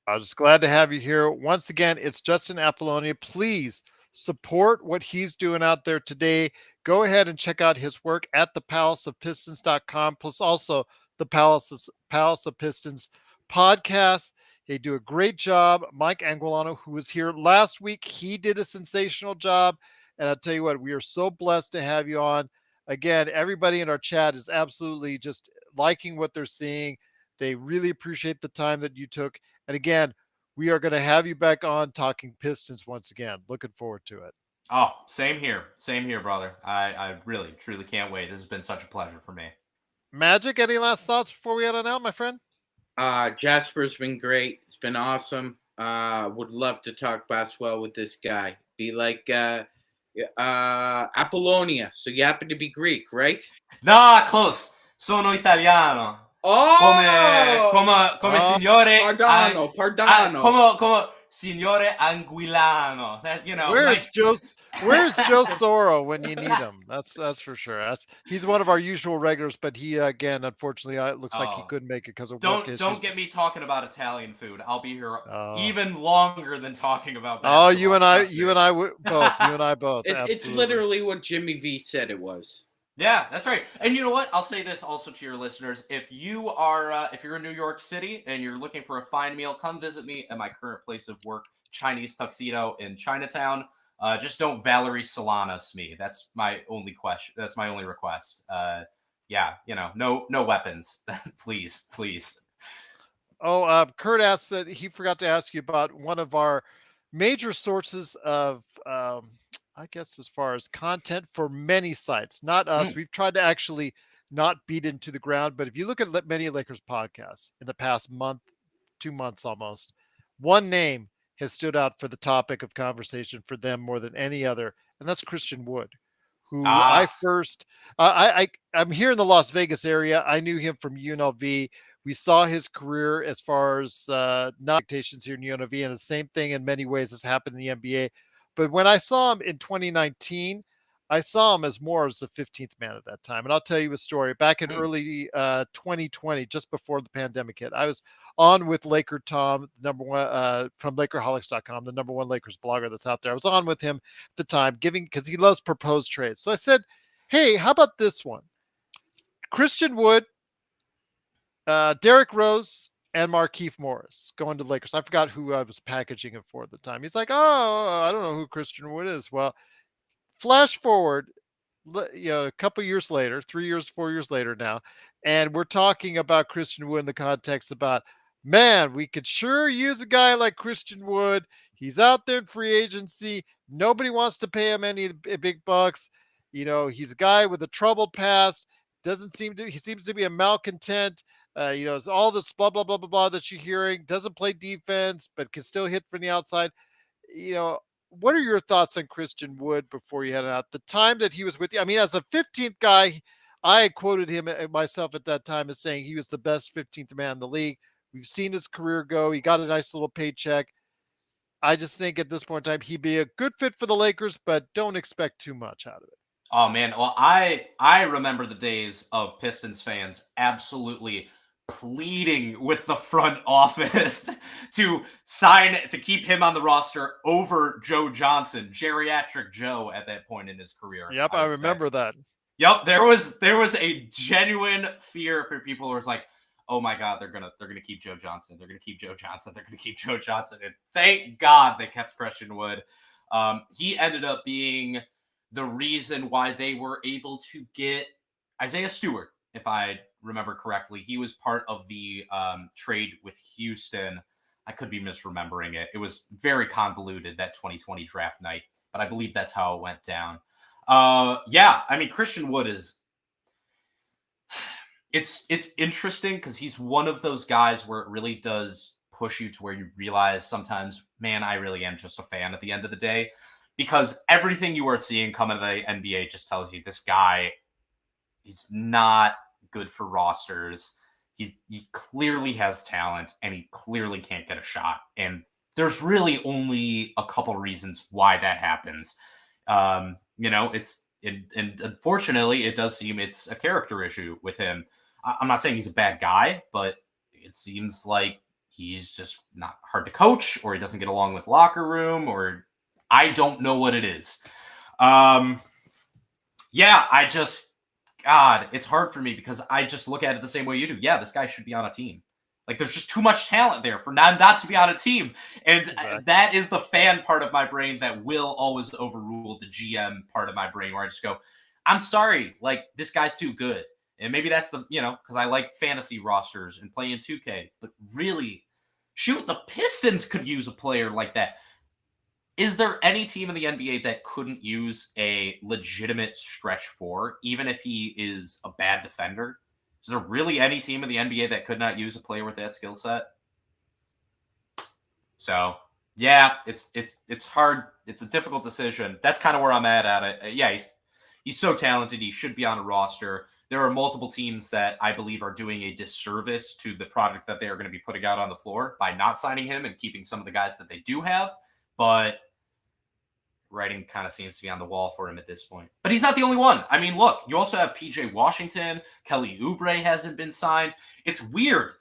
I'm just glad to have you here. Once again, it's Justin Apollonia. Please support what he's doing out there today. Go ahead and check out his work at thepalaceofpistons.com, plus also the Palace of Pistons podcast. They do a great job. Mike Anguilano, who was here last week, he did a sensational job. And I'll tell you what, we are so blessed to have you on. Again, everybody in our chat is absolutely just liking what they're seeing. They really appreciate the time that you took. And again, we are going to have you back on talking Pistons once again. Looking forward to it. Oh, same here, brother. I really, truly can't wait. This has been such a pleasure for me. Magic, any last thoughts before we head on out, my friend? Jasper's been great. It's been awesome. Would love to talk basketball with this guy. Be like Apollonia. So you happen to be Greek, right? No, close. Sono italiano. Come signore. Pardano. Come signore Anguilano. That's Where's nice. Joe Soro when you need him? That's for sure. He's one of our usual regulars, but he again, unfortunately, it looks like he couldn't make it because of work issues. Don't get me talking about Italian food. I'll be here Oh. even longer than talking about Oh, basketball. you and I both. It's literally what Jimmy V said it was. Yeah, that's right. And you know what? I'll say this also to your listeners: if you are, if you're in New York City and you're looking for a fine meal, come visit me at my current place of work, Chinese Tuxedo in Chinatown. Just don't Valerie Solanas me. That's my only question. That's my only request. Yeah, no weapons, please. Oh, Kurt asked that he forgot to ask you about one of our major sources of, I guess, as far as content for many sites, not us. We've tried to actually not beat into the ground, but if you look at many Lakers podcasts in the past month, 2 months almost, one name has stood out for the topic of conversation for them more than any other, and that's Christian Wood, who I first, I'm here in the Las Vegas area. I knew him from UNLV. We saw his career as far as not expectations here in UNLV, and the same thing in many ways has happened in the NBA. But when I saw him in 2019, I saw him as more as the 15th man at that time. And I'll tell you a story. Back in early 2020, just before the pandemic hit, I was on with Laker Tom, number one from Lakerholics.com, the number one Lakers blogger that's out there. I was on with him at the time, because he loves proposed trades. So I said, hey, how about this one? Christian Wood, Derrick Rose, and Markieff Morris going to the Lakers. I forgot who I was packaging it for at the time. He's like, oh, I don't know who Christian Wood is. Well, flash forward, a couple years later, 3 years, 4 years later now, and we're talking about Christian Wood in the context about, man, we could sure use a guy like Christian Wood. He's out there in free agency. Nobody wants to pay him any big bucks. He's a guy with a troubled past. He seems to be a malcontent. It's all this blah, blah, blah, blah, blah that you're hearing. Doesn't play defense, but can still hit from the outside. What are your thoughts on Christian Wood before you head out? The time that he was with you, I mean, as a 15th guy, I quoted him myself at that time as saying he was the best 15th man in the league. We've seen his career go. He got a nice little paycheck. I just think at this point in time, he'd be a good fit for the Lakers, but don't expect too much out of it. Oh man, well I remember the days of Pistons fans absolutely pleading with the front office to keep him on the roster over Joe Johnson, geriatric Joe at that point in his career. Yep, I remember that. Yep, there was a genuine fear for people who was like, oh my God, they're gonna keep Joe Johnson. They're gonna keep Joe Johnson. They're gonna keep Joe Johnson. And thank God they kept Christian Wood. He ended up being the reason why they were able to get Isaiah Stewart, if I remember correctly. He was part of the trade with Houston. I could be misremembering it. It was very convoluted, that 2020 draft night, but I believe that's how it went down. Yeah, I mean, Christian Wood is... It's interesting because he's one of those guys where it really does push you to where you realize sometimes, man, I really am just a fan at the end of the day. Because everything you are seeing come out of the NBA just tells you this guy, he's not good for rosters. He clearly has talent, and he clearly can't get a shot. And there's really only a couple reasons why that happens. And unfortunately, it does seem it's a character issue with him. I'm not saying he's a bad guy, but it seems like he's just not hard to coach, or he doesn't get along with locker room, or I don't know what it is. God, it's hard for me because I just look at it the same way you do. Yeah, this guy should be on a team. Like, there's just too much talent there for not to be on a team. And exactly. That is the fan part of my brain that will always overrule the GM part of my brain, where I just go, I'm sorry, like, this guy's too good. And maybe that's because I like fantasy rosters and playing 2K. But really, shoot, the Pistons could use a player like that. Is there any team in the NBA that couldn't use a legitimate stretch four, even if he is a bad defender? Is there really any team in the NBA that could not use a player with that skill set? So yeah, it's hard. It's a difficult decision. That's kind of where I'm at it. Yeah, he's so talented. He should be on a roster. There are multiple teams that I believe are doing a disservice to the project that they are going to be putting out on the floor by not signing him and keeping some of the guys that they do have. But writing kind of seems to be on the wall for him at this point. But he's not the only one. I mean, look, you also have PJ Washington. Kelly Oubre hasn't been signed. It's weird,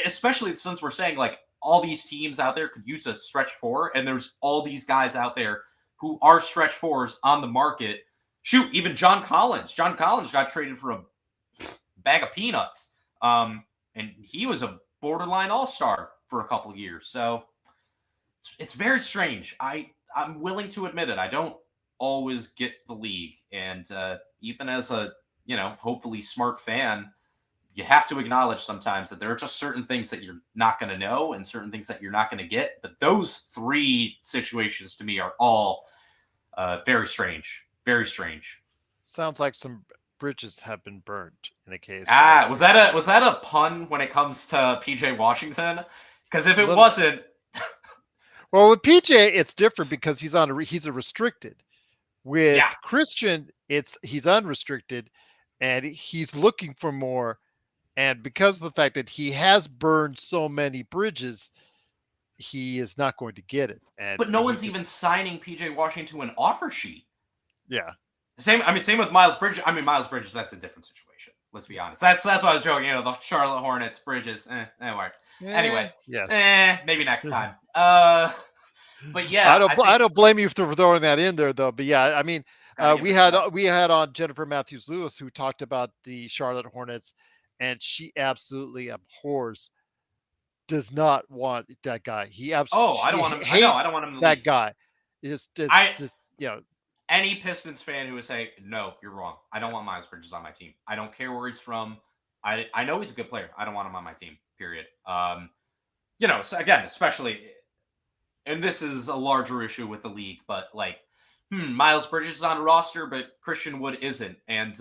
especially since we're saying like all these teams out there could use a stretch four, and there's all these guys out there who are stretch fours on the market. Shoot, even John Collins. John Collins got traded for a bag of peanuts. And he was a borderline all-star for a couple of years. So it's very strange. I'm willing to admit it. I don't always get the league. And even as a, hopefully smart fan, you have to acknowledge sometimes that there are just certain things that you're not going to know and certain things that you're not going to get. But those three situations to me are all very strange. Very strange. Sounds like some bridges have been burnt in the case. Was that a pun when it comes to PJ Washington? Because if it wasn't, well, with PJ it's different because he's a restricted. With Christian, he's unrestricted, and he's looking for more. And because of the fact that he has burned so many bridges, he is not going to get it. But no one's even signing PJ Washington to an offer sheet. Yeah. Same with Miles Bridges. I mean, Miles Bridges, that's a different situation. Let's be honest. That's why I was joking. The Charlotte Hornets, Bridges, anyway. Yes. Maybe next time. But yeah, I don't blame you for throwing that in there, though. But yeah, I mean, we had on Jennifer Matthews Lewis, who talked about the Charlotte Hornets, and she absolutely abhors, does not want that guy. He absolutely. I don't want him. Hates I don't want him to that leave. guy. Any Pistons fan who would say, no, you're wrong. I don't want Miles Bridges on my team. I don't care where he's from. I know he's a good player. I don't want him on my team, period. So again, especially, and this is a larger issue with the league, but like, Miles Bridges is on a roster, but Christian Wood isn't. And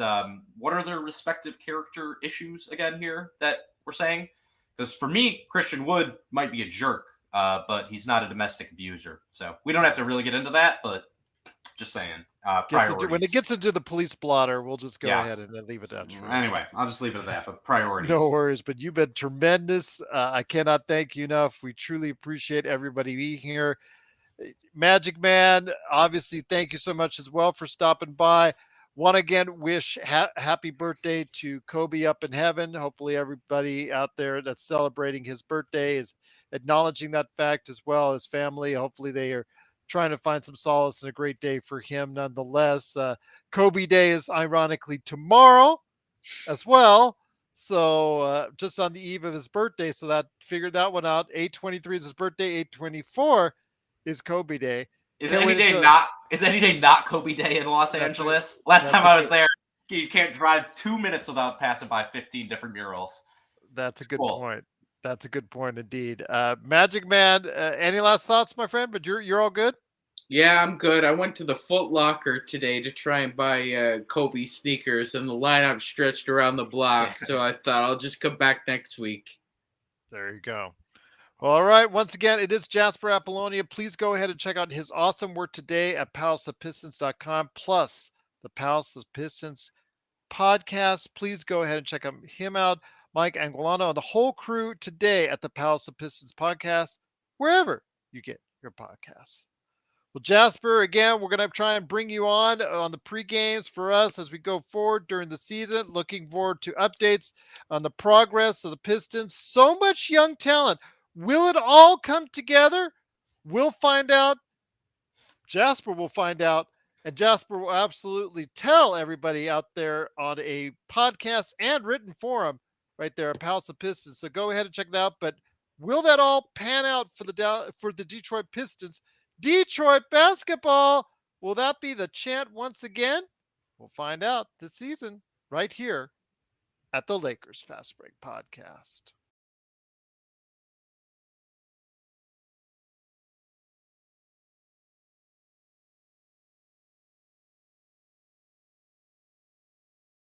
what are their respective character issues again here that we're saying? Because for me, Christian Wood might be a jerk, but he's not a domestic abuser. So we don't have to really get into that, but just saying. When it gets into the police blotter, we'll just go ahead and then leave it at that. Anyway, I'll just leave it at that. But priorities. No worries. But you've been tremendous. I cannot thank you enough. We truly appreciate everybody being here. Magic Man, obviously, thank you so much as well for stopping by. Want to again wish happy birthday to Kobe up in heaven. Hopefully everybody out there that's celebrating his birthday is acknowledging that fact as well as family. Hopefully they are trying to find some solace and a great day for him nonetheless. Kobe Day is ironically tomorrow as well. So just on the eve of his birthday. So that figured that one out. 8/23 is his birthday. 8/24 is Kobe Day. Is any day not Kobe Day in Los Angeles? Last time I was there, you can't drive 2 minutes without passing by 15 different murals. That's a good point. That's a good point indeed. Magic Man, any last thoughts, my friend? But you're all good? Yeah, I'm good. I went to the Foot Locker today to try and buy Kobe sneakers, and the lineup stretched around the block. So I thought I'll just come back next week. There you go. Well, all right. Once again, it is Jasper Apollonia. Please go ahead and check out his awesome work today at palaceofpistons.com, plus the Palace of Pistons podcast. Please go ahead and check him out, Mike Anguilano, and the whole crew today at the Palace of Pistons podcast, wherever you get your podcasts. Well, Jasper, again, we're going to try and bring you on the pre-games for us as we go forward during the season. Looking forward to updates on the progress of the Pistons. So much young talent. Will it all come together? We'll find out. Jasper will find out. And Jasper will absolutely tell everybody out there on a podcast and written forum right there at Palace of Pistons. So go ahead and check it out. But will that all pan out for the Detroit Pistons? Detroit basketball. Will that be the chant once again? We'll find out this season right here at the Lakers Fast Break Podcast.